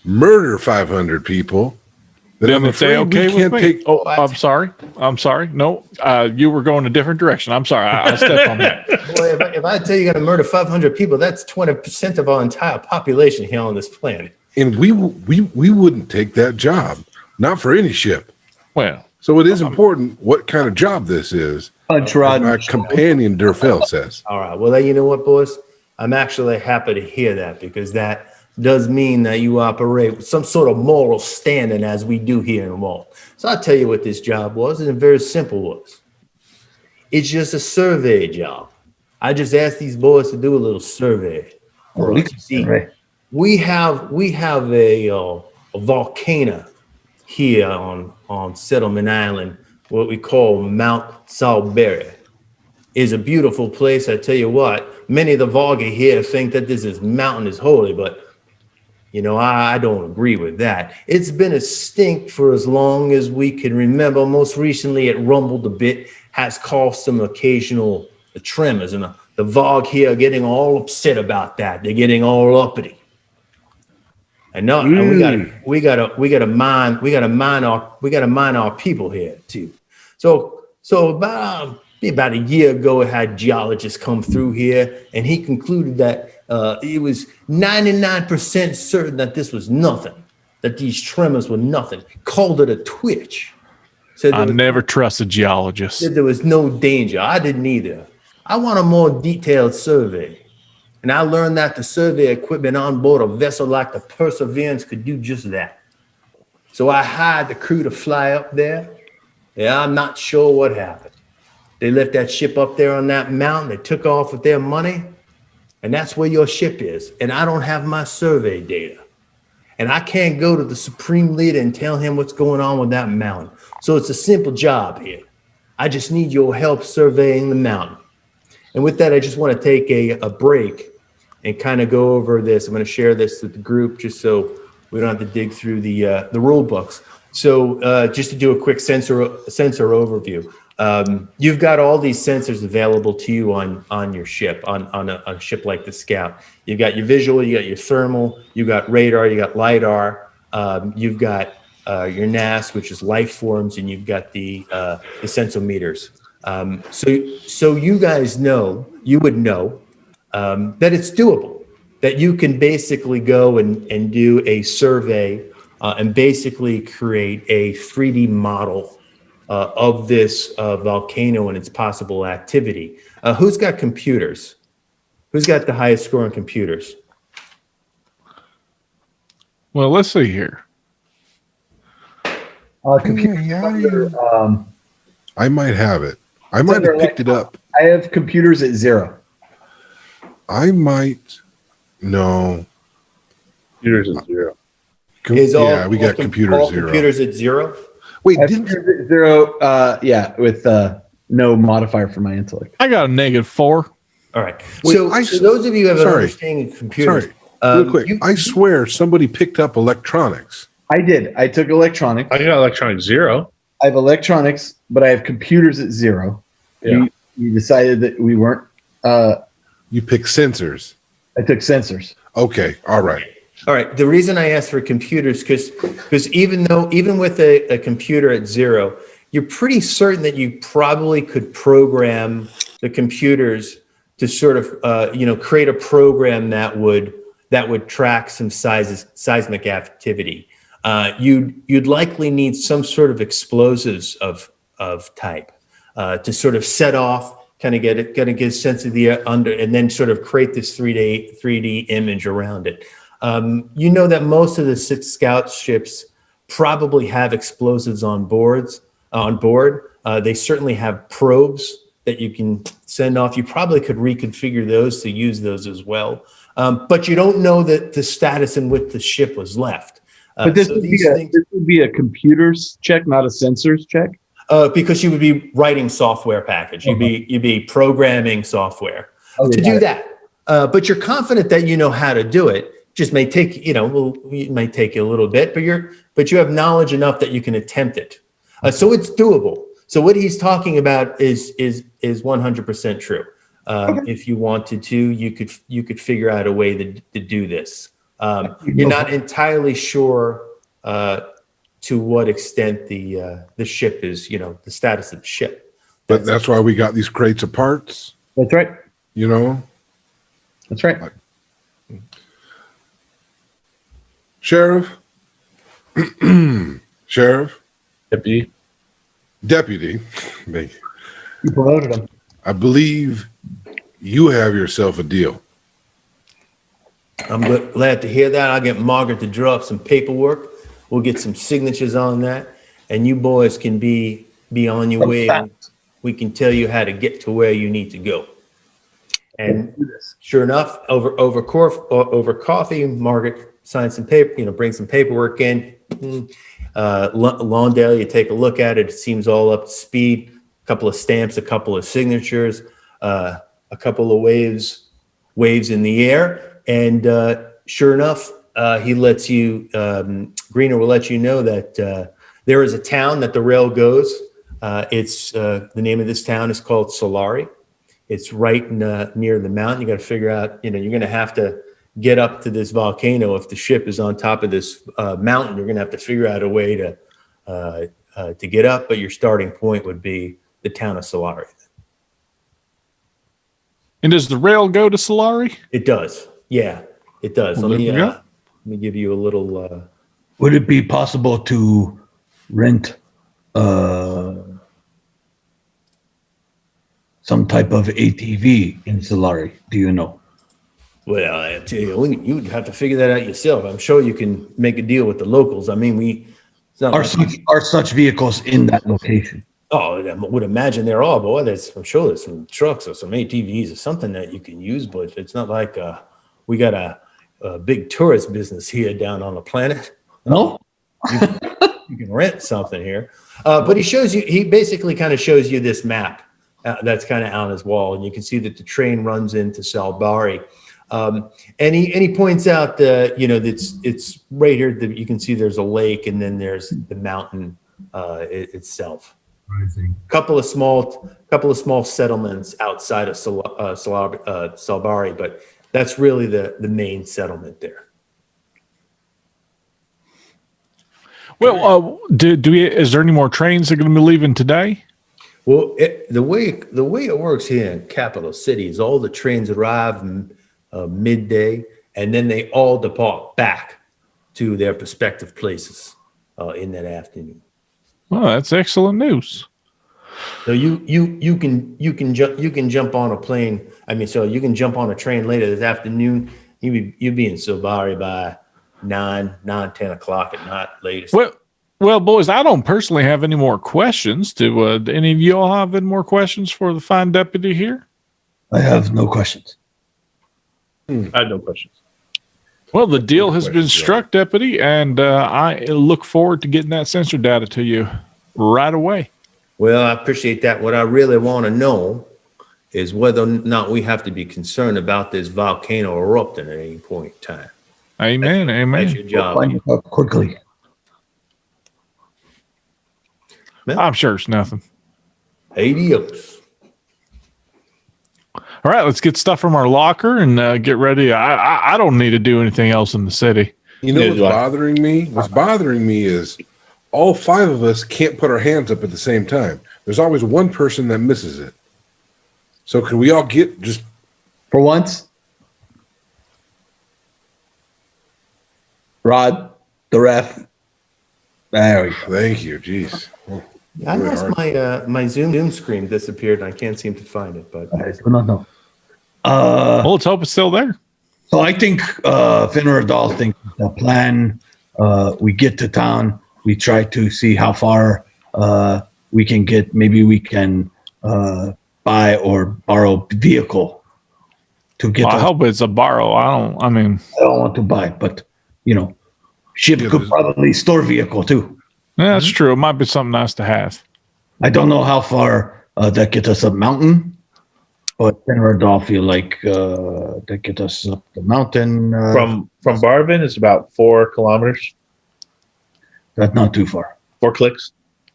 murder 500 people, Then Then I'm if they afraid we okay with can't me. take. Oh, I'm sorry. I'm sorry. No, you were going a different direction. I'm sorry. I stepped on that. Boy, if I tell you you're going to murder 500 people, that's 20% of our entire population here on this planet. And we wouldn't take that job, not for any ship. Well, So it is important what kind of job this is. Punch Rod. My companion Durfell says. All right. Well, then you know what, boys? I'm actually happy to hear that, because that does mean that you operate with some sort of moral standing, as we do here in Walt. So I'll tell you what this job was, and it very simple was. It's just a survey job. I just asked these boys to do a little survey for us. See, we have a volcano here on Settlement Island, what we call Mount Salisbury. Is a beautiful place. I tell you what, many of the Volga here think that this mountain is holy, but I don't agree with that. It's been extinct for as long as we can remember. Most recently, it rumbled a bit, has caused some occasional tremors, and the Vog here are getting all upset about that. They're getting all uppity. And no, and we gotta mine our people here too. So about a year ago, I had geologists come through here, and he concluded that it was 99% certain that this was nothing, that these tremors were nothing. Called it a twitch. Said I never trust a geologist. said there was no danger. I didn't either. I want a more detailed survey. And I learned that the survey equipment on board a vessel like the Perseverance could do just that. So I hired the crew to fly up there. Yeah, I'm not sure what happened. They left that ship up there on that mountain. They took off with their money. And that's where your ship is. And I don't have my survey data. And I can't go to the supreme leader and tell him what's going on with that mountain. So it's a simple job here. I just need your help surveying the mountain. And with that, I just want to take a break and kind of go over this. I'm going to share this with the group just so we don't have to dig through the rule books. So just to do a quick sensor overview. You've got all these sensors available to you on your ship, on a ship like the Scout. You've got your visual, you got your thermal, you got radar, you got LiDAR, you've got your NAS, which is life forms, and you've got the sensometers. So you guys know, you would know that it's doable, that you can basically go and do a survey and basically create a 3D model of this volcano and its possible activity. Who's got computers? Who's got the highest score on computers? Well, let's see here. Computer. I might have it. I might have picked it up. I have computers at 0. I might. No. Computers at 0. Yeah, we got computers all 0. Computers at 0? Wait, I have didn't computers at 0, yeah, with no modifier for my intellect. I got a -4. All right. Wait, So those of you who have an sorry. understanding of computers, real quick? I swear somebody picked up electronics. I did. I took electronics. I got electronic 0. I have electronics, but I have computers at 0. Yeah. We decided that we weren't. You pick sensors. I took sensors. Okay, all right. all right. The reason I asked for computers, because even with a computer at 0, you're pretty certain that you probably could program the computers to sort of create a program that would track some seismic activity. You'd likely need some sort of explosives of type to sort of set off, kind of get a sense of the under, and then sort of create this 3D image around it. That most of the 6 Scout ships probably have explosives on board. They certainly have probes that you can send off. You probably could reconfigure those to use those as well. But you don't know that the status in which the ship was left. But this would be a computers check, not a sensors check. Because you would be writing software package. You'd be programming software to do that. But you're confident that you know how to do it. Just may take it may take you a little bit, but you have knowledge enough that you can attempt it. So it's doable. So what he's talking about is 100% true. If you wanted to, you could figure out a way to do this. You're not entirely sure to what extent the ship is, the status of the ship. But that's why we got these crates of parts, That's right. you know? That's right. Sheriff, Sheriff, Deputy, You promoted him. I believe you have yourself a deal. I'm glad to hear that. I'll get Margaret to draw up some paperwork. We'll get some signatures on that, and you boys can be on your way. And we can tell you how to get to where you need to go. And sure enough, over coffee, Margaret signs some paper. Bring some paperwork in. Lawndale, you take a look at it. It seems all up to speed. A couple of stamps, a couple of signatures, a couple of waves in the air. And sure enough, he lets you, Greener will let you know that there is a town that the rail goes. It's the name of this town is called Solari. It's right near the mountain. You got to figure out, you're going to have to get up to this volcano. If the ship is on top of this mountain, you're going to have to figure out a way to get up. But your starting point would be the town of Solari. And does the rail go to Solari? It does. Yeah, it does. Well, Let there we go. me give you a little. Would it be possible to rent some type of ATV in Solari? Do you know? Well, I tell you, you'd have to figure that out yourself. I'm sure you can make a deal with the locals. I mean, it's not Are such vehicles in that location? Oh, I would imagine they're all, boy. I'm sure there's some trucks or some ATVs or something that you can use, but it's not like we got a big tourist business here down on the planet. No. You can rent something here. But he basically kind of shows you this map that's kind of on his wall, and you can see that the train runs into Salbari. And he points out that it's right here that you can see there's a lake, and then there's the mountain itself. Couple of small settlements outside of Salbari, but that's really the main settlement there. Well, is there any more trains that are going to be leaving today? Well, the way it works here in Capital City is all the trains arrive midday, and then they all depart back to their respective places in that afternoon. Well, that's excellent news. So you can jump on a plane. So you can jump on a train later this afternoon. You'd be in Silvari by 10 o'clock at night latest. Well, boys, I don't personally have any more questions. Do any of you all have any more questions for the fine deputy here? I have no questions. I have no questions. Well, the deal has been struck, deputy, and I look forward to getting that sensor data to you right away. Well, I appreciate that. What I really want to know is whether or not we have to be concerned about this volcano erupting at any point in time. Amen. That's your job. Find it out quickly. I'm sure it's nothing. Adios. All right, let's get stuff from our locker and get ready. I don't need to do anything else in the city. You know what's bothering me? What's bothering me is all five of us can't put our hands up at the same time. There's always one person that misses it. So can we all get just For once, Rod, the ref. There we go. thank you, jeez. Well, I really lost hard. my Zoom screen disappeared, and I can't seem to find it. But I do not know. Well, let's hope it's still there. So I think Finner Dahl thinks the plan, we get to town, we try to see how far we can get. Maybe we can buy or borrow vehicle to get. Well, I hope it's a borrow. I don't want to buy, but ship could probably store vehicle too. Yeah, that's true. It might be something nice to have. I don't know how far that gets us up mountain, but Finner Dahl feel like that get us up the mountain. From Barvin, it's about 4 kilometers, That's not too far. 4 clicks.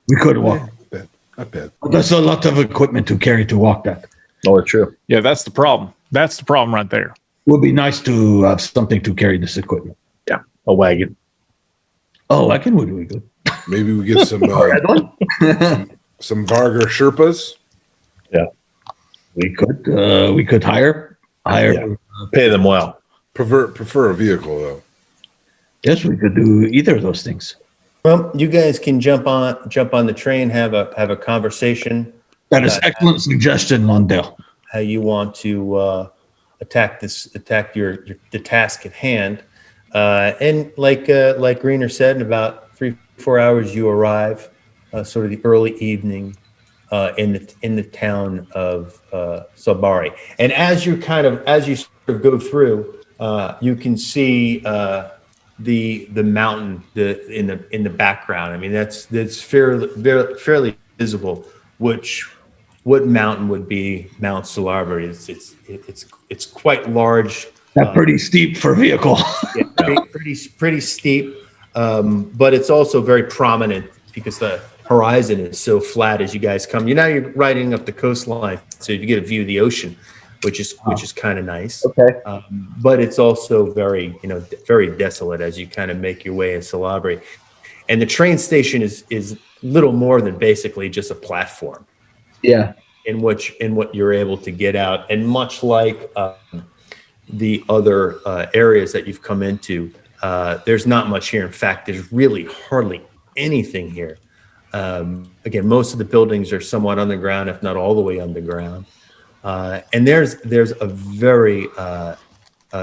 We could walk. Not bad. But that's a lot of equipment to carry to walk that. Oh, it's true. Yeah, that's the problem. That's the problem right there. Would be nice to have something to carry this equipment. A wagon. Oh, I can would be good. Maybe we get some Red one. some Varga Sherpas. We could hire. Yeah. Pay them well. Prefer a vehicle though. Yes, we could do either of those things. Well, you guys can jump on the train, have a conversation. That is excellent suggestion, Londale. How you want to attack the task at hand. And like Greener said, in about 3-4 hours, you arrive, sort of the early evening, in the town of Sabari. And as you sort of go through, you can see the mountain in the background. I mean, that's fairly visible. What mountain would be Mount Solarbri? It's quite large. That's pretty steep for a vehicle. Yeah, pretty steep, but it's also very prominent because the horizon is so flat as you guys come. You're riding up the coastline, so you get a view of the ocean, which is kind of nice. Okay. But it's also very desolate as you kind of make your way in Solarbri, and the train station is little more than basically just a platform. Yeah. In what you're able to get out, and much like the other areas that you've come into, there's not much here. In fact, there's really hardly anything here. Again, most of the buildings are somewhat underground, if not all the way underground. And there's a very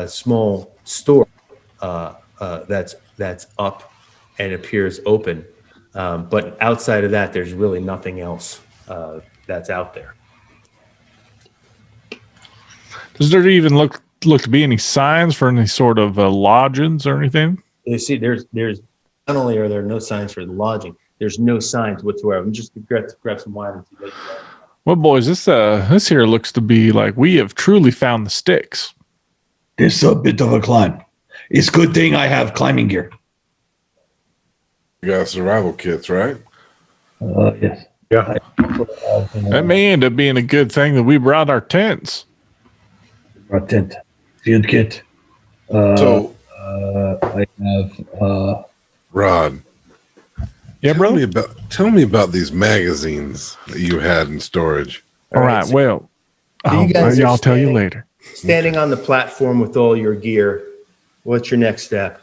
small store that's up and appears open. But outside of that, there's really nothing else that's out there. Does there even look to be any signs for any sort of lodgings or anything? You see, there's not only are there no signs for the lodging, there's no signs whatsoever. I'm just grab some wine and see. Well, boys, this here looks to be like we have truly found the sticks. This is a bit of a climb. It's good thing I have climbing gear. You got survival kits, right? Yes. Yeah. That may end up being a good thing that we brought our tents. Our tent, field kit. So I have. Rod. Yeah, bro. Tell me about these magazines that you had in storage. All right. Well, I'll tell you later. Standing on the platform with all your gear, what's your next step?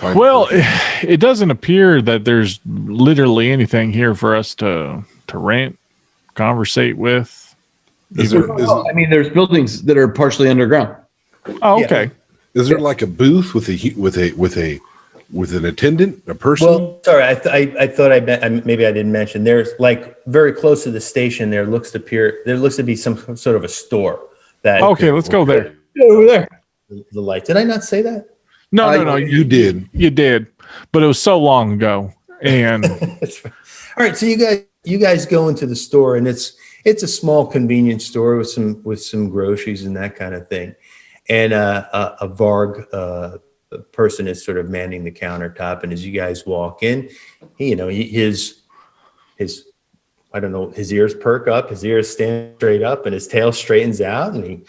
Well, it doesn't appear that there's literally anything here for us to rent, conversate with. I mean, there's buildings that are partially underground. Oh, okay. Is there like a booth with an attendant, a person? Well, sorry, I thought maybe I didn't mention. There's like very close to the station. There looks to be some sort of a store. Okay, let's go there. Over there. The light. Did I not say that? No. You did. You did, but it was so long ago. And all right, so you guys go into the store, and it's a small convenience store with some groceries and that kind of thing, and a Varg person is sort of manning the countertop. And as you guys walk in, his I don't know, his ears perk up, his ears stand straight up, and his tail straightens out, and he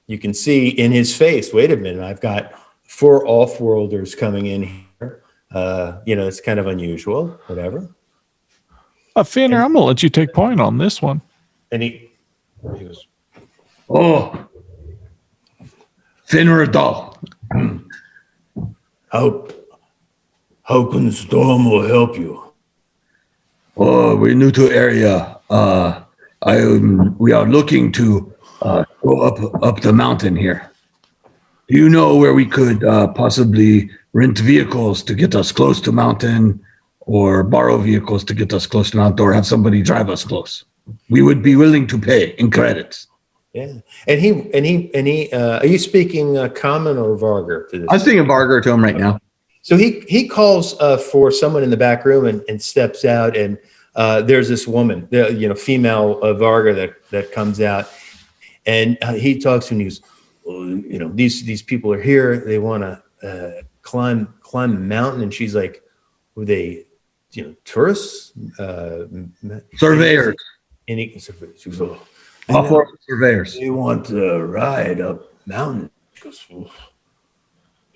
you can see in his face, wait a minute, I've got 4 off-worlders coming in here. It's kind of unusual, whatever. Finner, I'm going to let you take point on this one. And he goes, Oh, Finner Dahl. How can Storm will help you? Oh, we're new to area. We are looking to go up the mountain here. Do you know where we could possibly rent vehicles to get us close to mountain, or borrow vehicles to get us close to mountain, or have somebody drive us close? We would be willing to pay in credits. Yeah, and he. Are you speaking Common or Vargar to this? I'm speaking Vargar to him right now. So he calls for someone in the back room and steps out, and there's this woman, female Vargar that comes out, and he talks to him. And he goes, well, these people are here. They want to climb the mountain, and she's like, were they, tourists? Surveyors. And she goes, oh. Surveyors. They want to ride up mountain. She goes,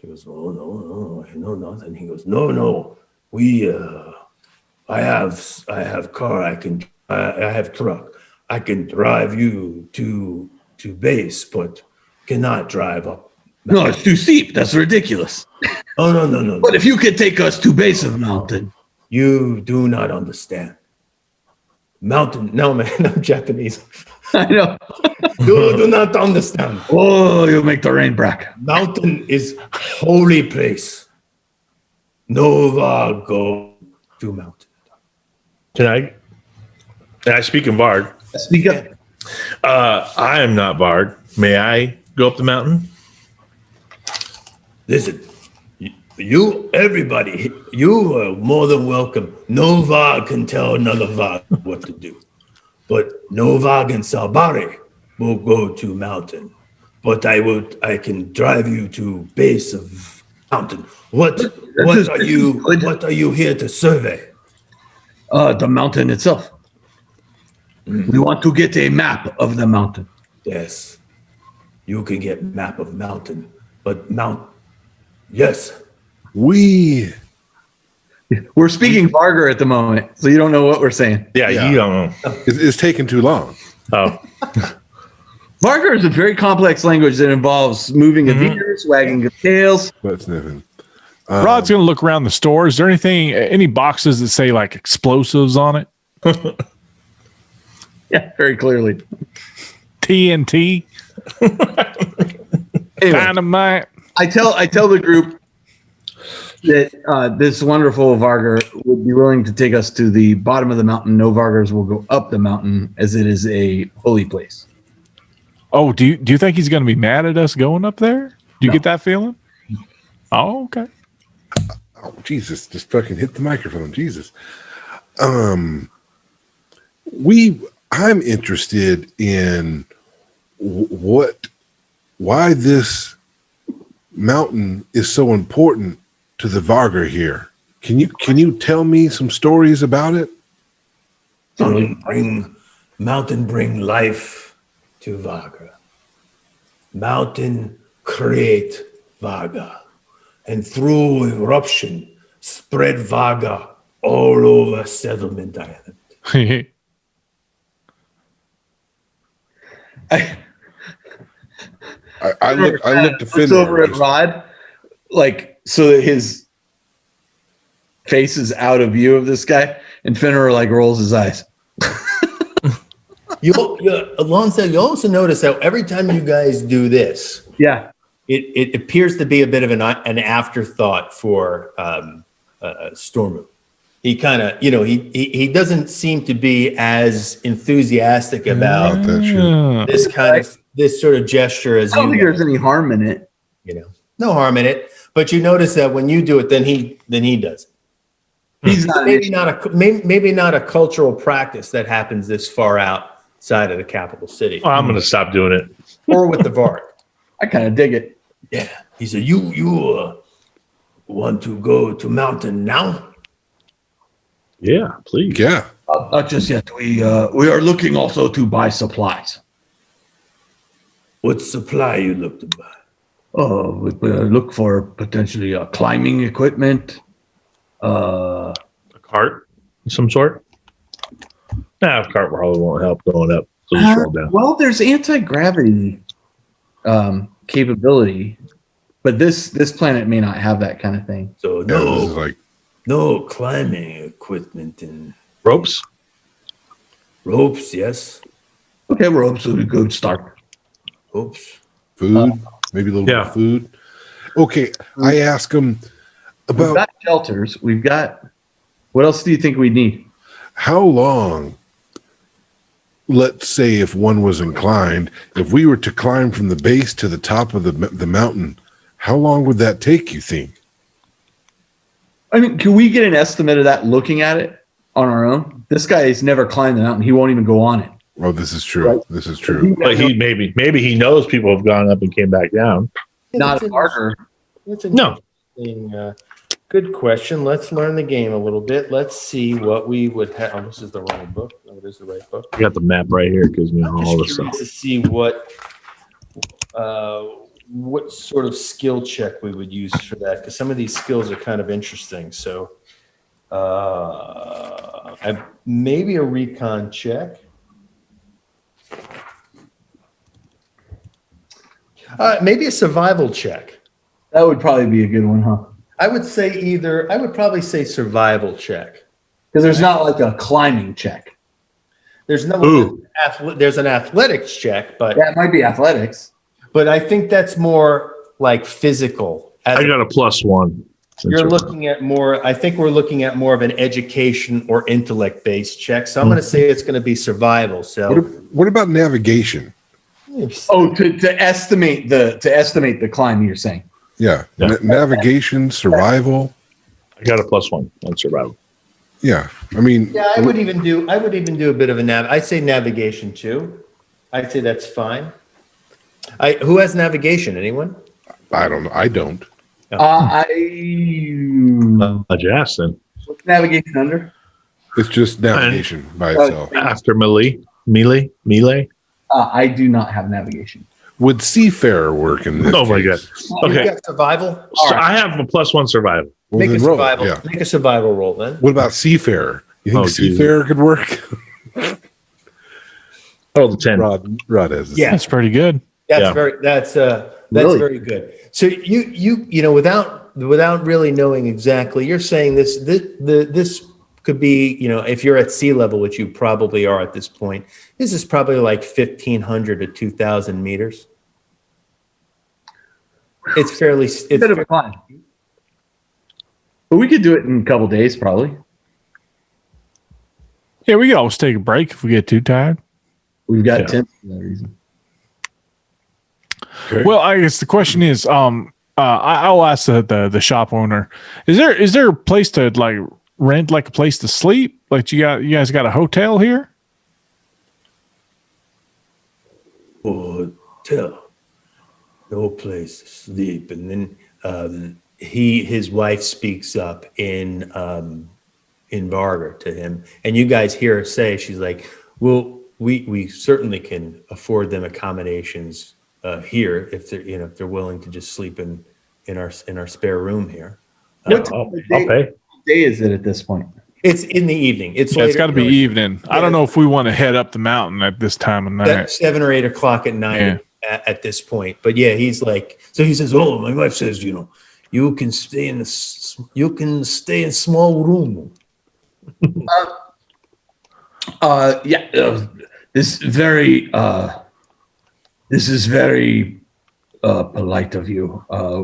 He goes, "Oh, no, I know nothing." He goes, "No, we, I have car. I have truck. I can drive you to base, but cannot drive up." No, it's too steep. That's ridiculous. Oh, no. But if you could take us to base of mountain, You do not understand. Mountain, no, man, I'm Japanese. I know. You do not understand. Oh, you make the rain bracket. Mountain is holy place. Nova go to mountain. Can I speak in Varg? Speak up. I am not Varg. May I go up the mountain? Listen, you, everybody, you are more than welcome. No Vag can tell another Vag what to do. But no Vag and Salbari will go to mountain. But I can drive you to base of mountain. What are you here to survey? The mountain itself. We want to get a map of the mountain. Yes. You can get map of mountain. But yes. We We're speaking Vargar at the moment, so you don't know what we're saying. Yeah, you don't know. it's taking too long. Oh, Vargar is a very complex language that involves moving of ears, wagging of tails. But sniffing. Rod's gonna look around the store. Is there any boxes that say like explosives on it? Yeah, very clearly. TNT, Anyway, dynamite. I tell the group that this wonderful Vargar would be willing to take us to the bottom of the mountain. No Vargars will go up the mountain, as it is a holy place. Oh, do you think he's gonna be mad at us going up there? Do you get that feeling? Oh, okay. Oh, Jesus, just fucking hit the microphone. Jesus. I'm interested in why this mountain is so important to the Vargar here. Can you tell me some stories about it? Mountain bring life to Vaga. Mountain create Vaga. And through eruption, spread Vaga all over Settlement Island. I looked to Looks over at Rod, like, so that his face is out of view of this guy, and Finner like rolls his eyes. Alongside, you also notice how every time you guys do this, Yeah. it appears to be a bit of an afterthought for Stormu. He kind of, he doesn't seem to be as enthusiastic about this sort of gesture as I don't think there's any harm in it. no harm in it. But you notice that when you do it, then he does it. He's not Maybe not a cultural practice that happens this far outside of the capital city, well, I'm going to stop doing it. or with the Varg. I kind of dig it. Yeah, he said, "You want to go to mountain now?" Yeah, please. Yeah. Not just yet. We are looking also to buy supplies. What supply you look to buy? We look for potentially climbing equipment. A cart of some sort? Nah, a cart probably won't help going up. So just roll down. Well, there's anti-gravity capability, but this planet may not have that kind of thing. So Yeah, this is like no climbing equipment and Ropes? ropes. Yes, Okay, ropes would be a good start. ropes. food, maybe a little bit yeah. of food. Okay, I ask him We've about got shelters. We've got. What else do you think we need? how long, let's say if one was inclined, if we were to climb from the base to the top of the mountain, how long would that take, you think? I mean, can we get an estimate of that looking at it on our own? This guy has never climbed the mountain. He won't even go on it. Oh, this is true. Right. This is true. But maybe he knows people have gone up and came back down. Not a marker. No. Good question. Let's learn the game a little bit. Let's see what we would have. Oh, this is the wrong book. No, it is the right book. You got the map right here because I'm all just this stuff. curious to see what what sort of skill check we would use for that, because some of these skills are kind of interesting. So maybe a recon check. Maybe a survival check. That would probably be a good one, huh? I would probably say survival check. Because there's not like a climbing check. There's no, Ooh. there's an athletics check, but Yeah, it might be athletics. I think that's more like physical. I got a +1. You're looking at more, I think we're looking at more of an education or intellect based check. So I'm going to say it's going to be survival. So What about navigation? Oh, to estimate the climb, you're saying. Yeah, Yeah. navigation, survival. I got a +1 on survival. Yeah, I mean, yeah, I would even do a bit of a I'd say navigation too. I'd say that's fine. Who has navigation? Anyone? I don't know. I don't. Jackson. What's navigation under? It's just navigation by itself. After melee. I do not have navigation. Would seafarer work in this? Oh my god. case? You've Okay. got survival. So I have a +1 survival. Well, Make a then roll, survival. yeah. Make a survival roll then. What about seafarer? You think Oh, geez. seafarer could work? Oh, the 10. Rod has. Yeah. That's pretty good. Yeah. That's Really? very good. So you know without really knowing exactly, you're saying this could be, you know, if you're at sea level, which you probably are at this point, this is probably like 1,500 to 2,000 meters. It's fairly A bit of a climb. But we could do it in a couple days, probably. Yeah, we can always take a break if we get too tired. We've got Yeah. 10 for that reason. Okay. Well, I guess the question is, I'll ask the shop owner: is there a place to like rent, like a place to sleep? Like you guys got a hotel here? Hotel, no place to sleep. And then his wife speaks up in Varga to him, and you guys hear her say, she's like, well, we certainly can afford them accommodations here if they're willing to just sleep in our spare room here. I'll pay. What day is it at this point? It's in the evening. It's Yeah, it's later, got to be you know, evening. I don't know if we want to head up the mountain at this time of night. 7 or 8 o'clock at night at this point. But yeah, he's like, so he says, oh, my wife says, you know, you can stay in small room. This is very polite of you.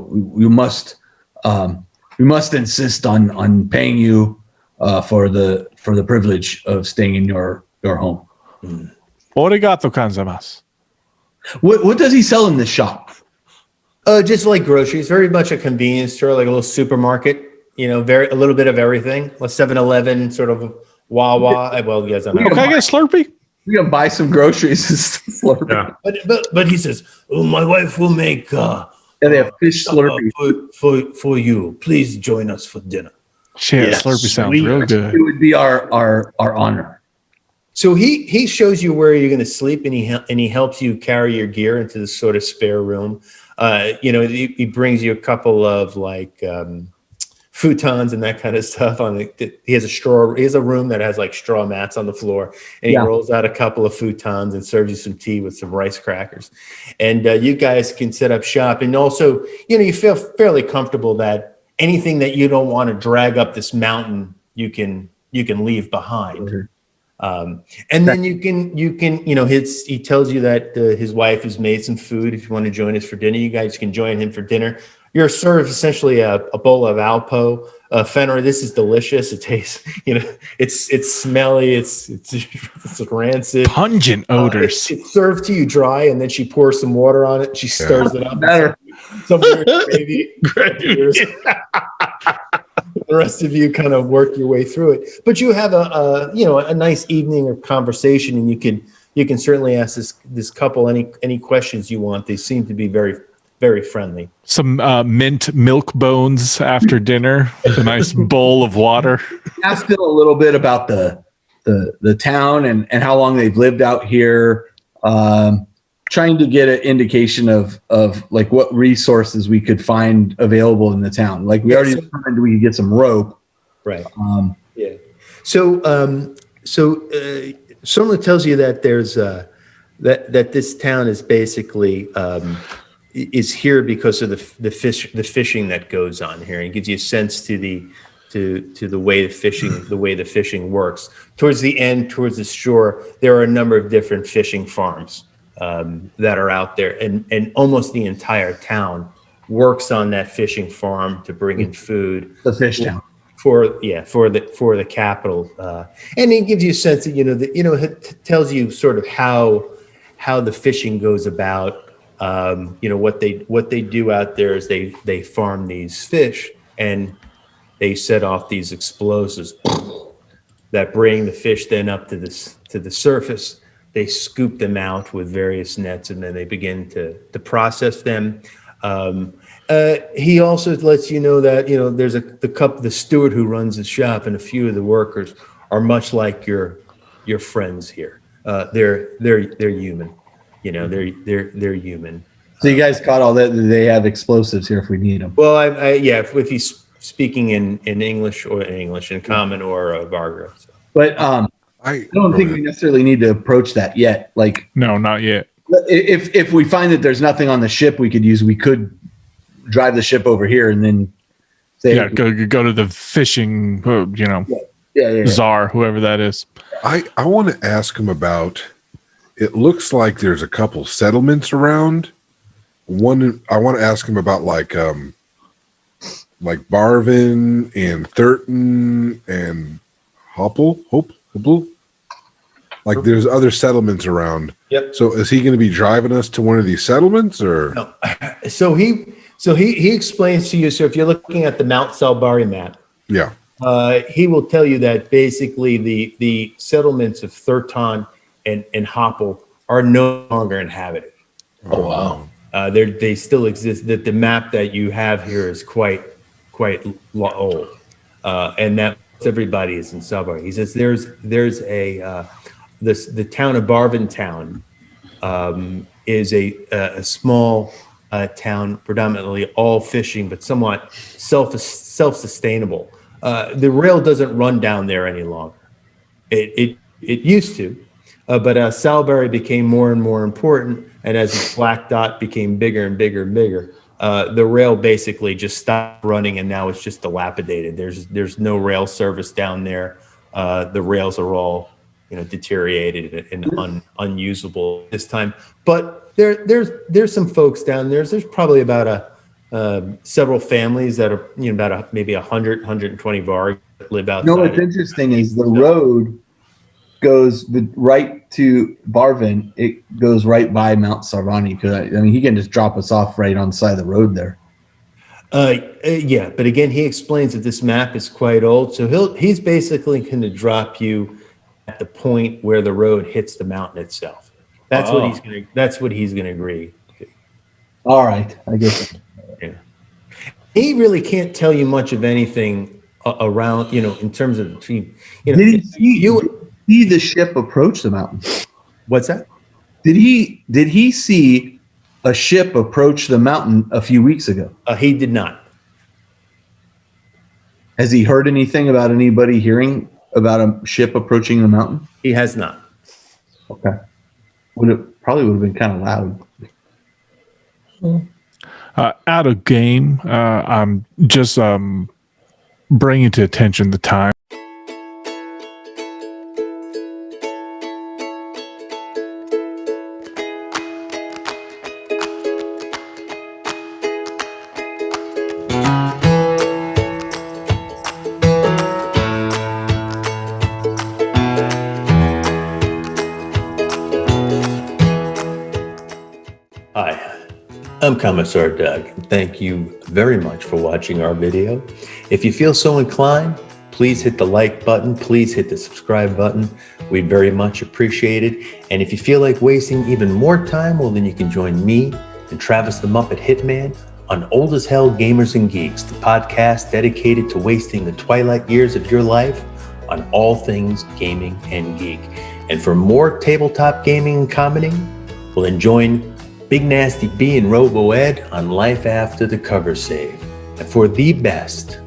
We must insist on paying you for the privilege of staying in your home. Arigato gozaimasu. What does he sell in this shop? Just like groceries, very much a convenience store, like a little supermarket, you know, a little bit of everything. A 7-Eleven, sort of Wawa. Well, you guys don't know. Okay, I get a Slurpee. We gotta buy some groceries. Yeah. But he says, oh, my wife will make Yeah, they have fish Slurpees. for you. Please join us for dinner. Shit, Yes, Slurpee sounds sweet. real good. It would be our honor. So he shows you where you're going to sleep, and he helps you carry your gear into this sort of spare room. You know, he brings you a couple of like futons and that kind of stuff. He has a room that has like straw mats on the floor, and he rolls out a couple of futons and serves you some tea with some rice crackers. And you guys can set up shop, and also, you know, you feel fairly comfortable that anything that you don't want to drag up this mountain, you can leave behind. And then you can, you know, he tells you that his wife has made some food. If you want to join us for dinner, you guys can join him for dinner. You're served essentially a bowl of Alpo. Fenrir, this is delicious. It tastes, you know, it's smelly. It's rancid. Pungent odors. It's served to you dry, and then she pours some water on it. She stirs it up. Better. Some weird gravy. The rest of you kind of work your way through it, but you have a nice evening of conversation, and you can certainly ask this couple any questions you want. They seem to be very, very friendly. Some mint milk bones after dinner. A nice bowl of water. Ask them a little bit about the town and how long they've lived out here. trying to get an indication of like what resources we could find available in the town. Like we already determined we could get some rope. Right. Yeah. So someone tells you that there's that this town is basically is here because of the fishing that goes on here, and it gives you a sense to the way the fishing works. Towards the end, towards the shore, there are a number of different fishing farms that are out there, and almost the entire town works on that fishing farm to bring in food. The fish town. For the capital, and it gives you a sense that it tells you sort of how the fishing goes about. What they do out there is they farm these fish and they set off these explosives that bring the fish then up to the surface. They scoop them out with various nets, and then they begin to process them. He also lets you know that there's the steward who runs the shop, and a few of the workers are much like your friends here. They're human, they're human. So you guys caught all that? They have explosives here if we need them. Well, if he's speaking in English in common or Varga. So. But I don't think we necessarily need to approach that yet. Like, No, not yet. if we find that there's nothing on the ship we could drive the ship over here and then say, Go to the fishing, czar, whoever that is. I want to ask him about, it looks like there's a couple settlements around. One, I want to ask him about like Barvin and Thurton and Hople. Like there's other settlements around. Yep. So is he going to be driving us to one of these settlements, or? No. So he explains to you. So if you're looking at the Mount Salbari map, Yeah. he will tell you that basically the settlements of Thurton and Hople are no longer inhabited. oh wow, They still exist. That the map that you have here is quite old, and that everybody is in Salbari. He says there's the town of Barvintown is a small town, predominantly all fishing, but somewhat self-sustainable. The rail doesn't run down there any longer. It used to, but as Salbari became more and more important, and as its black dot became bigger and bigger and bigger, the rail basically just stopped running, and now it's just dilapidated. There's no rail service down there. The rails are all deteriorated and unusable this time. But there's some folks down there. There's probably about several families that are maybe 100, 120 Varg that live outside. what's interesting is the road goes right to Barvin. It goes right by Mount Sarvani, because he can just drop us off right on the side of the road there. Yeah, but again, he explains that this map is quite old, so he's basically going to drop you at the point where the road hits the mountain itself. That's what he's going to agree to. All right, I guess. Yeah. He really can't tell you much of anything around, in terms of the tree. Did he see the ship approach the mountain? What's that? Did he see a ship approach the mountain a few weeks ago? He did not. Has he heard anything about anybody hearing about a ship approaching the mountain? He has not. Okay. Probably would have been kind of loud. Out of game, I'm just bringing to attention the time. Hi, I'm Commissar Doug, and thank you very much for watching our video. If you feel so inclined, please hit the like button, please hit the subscribe button. We'd very much appreciate it. And if you feel like wasting even more time, well, then you can join me and Travis the Muppet Hitman on Old as Hell Gamers and Geeks, the podcast dedicated to wasting the twilight years of your life on all things gaming and geek. And for more tabletop gaming and comedy, Well, then join Big Nasty B and Robo Ed on Life After the Cover Save. And for the best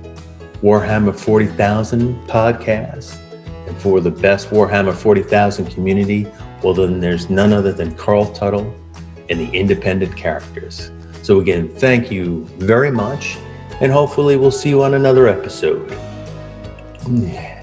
Warhammer 40,000 podcast, and for the best Warhammer 40,000 community, well, then there's none other than Carl Tuttle and the independent characters. So again, thank you very much, and hopefully we'll see you on another episode. Yeah.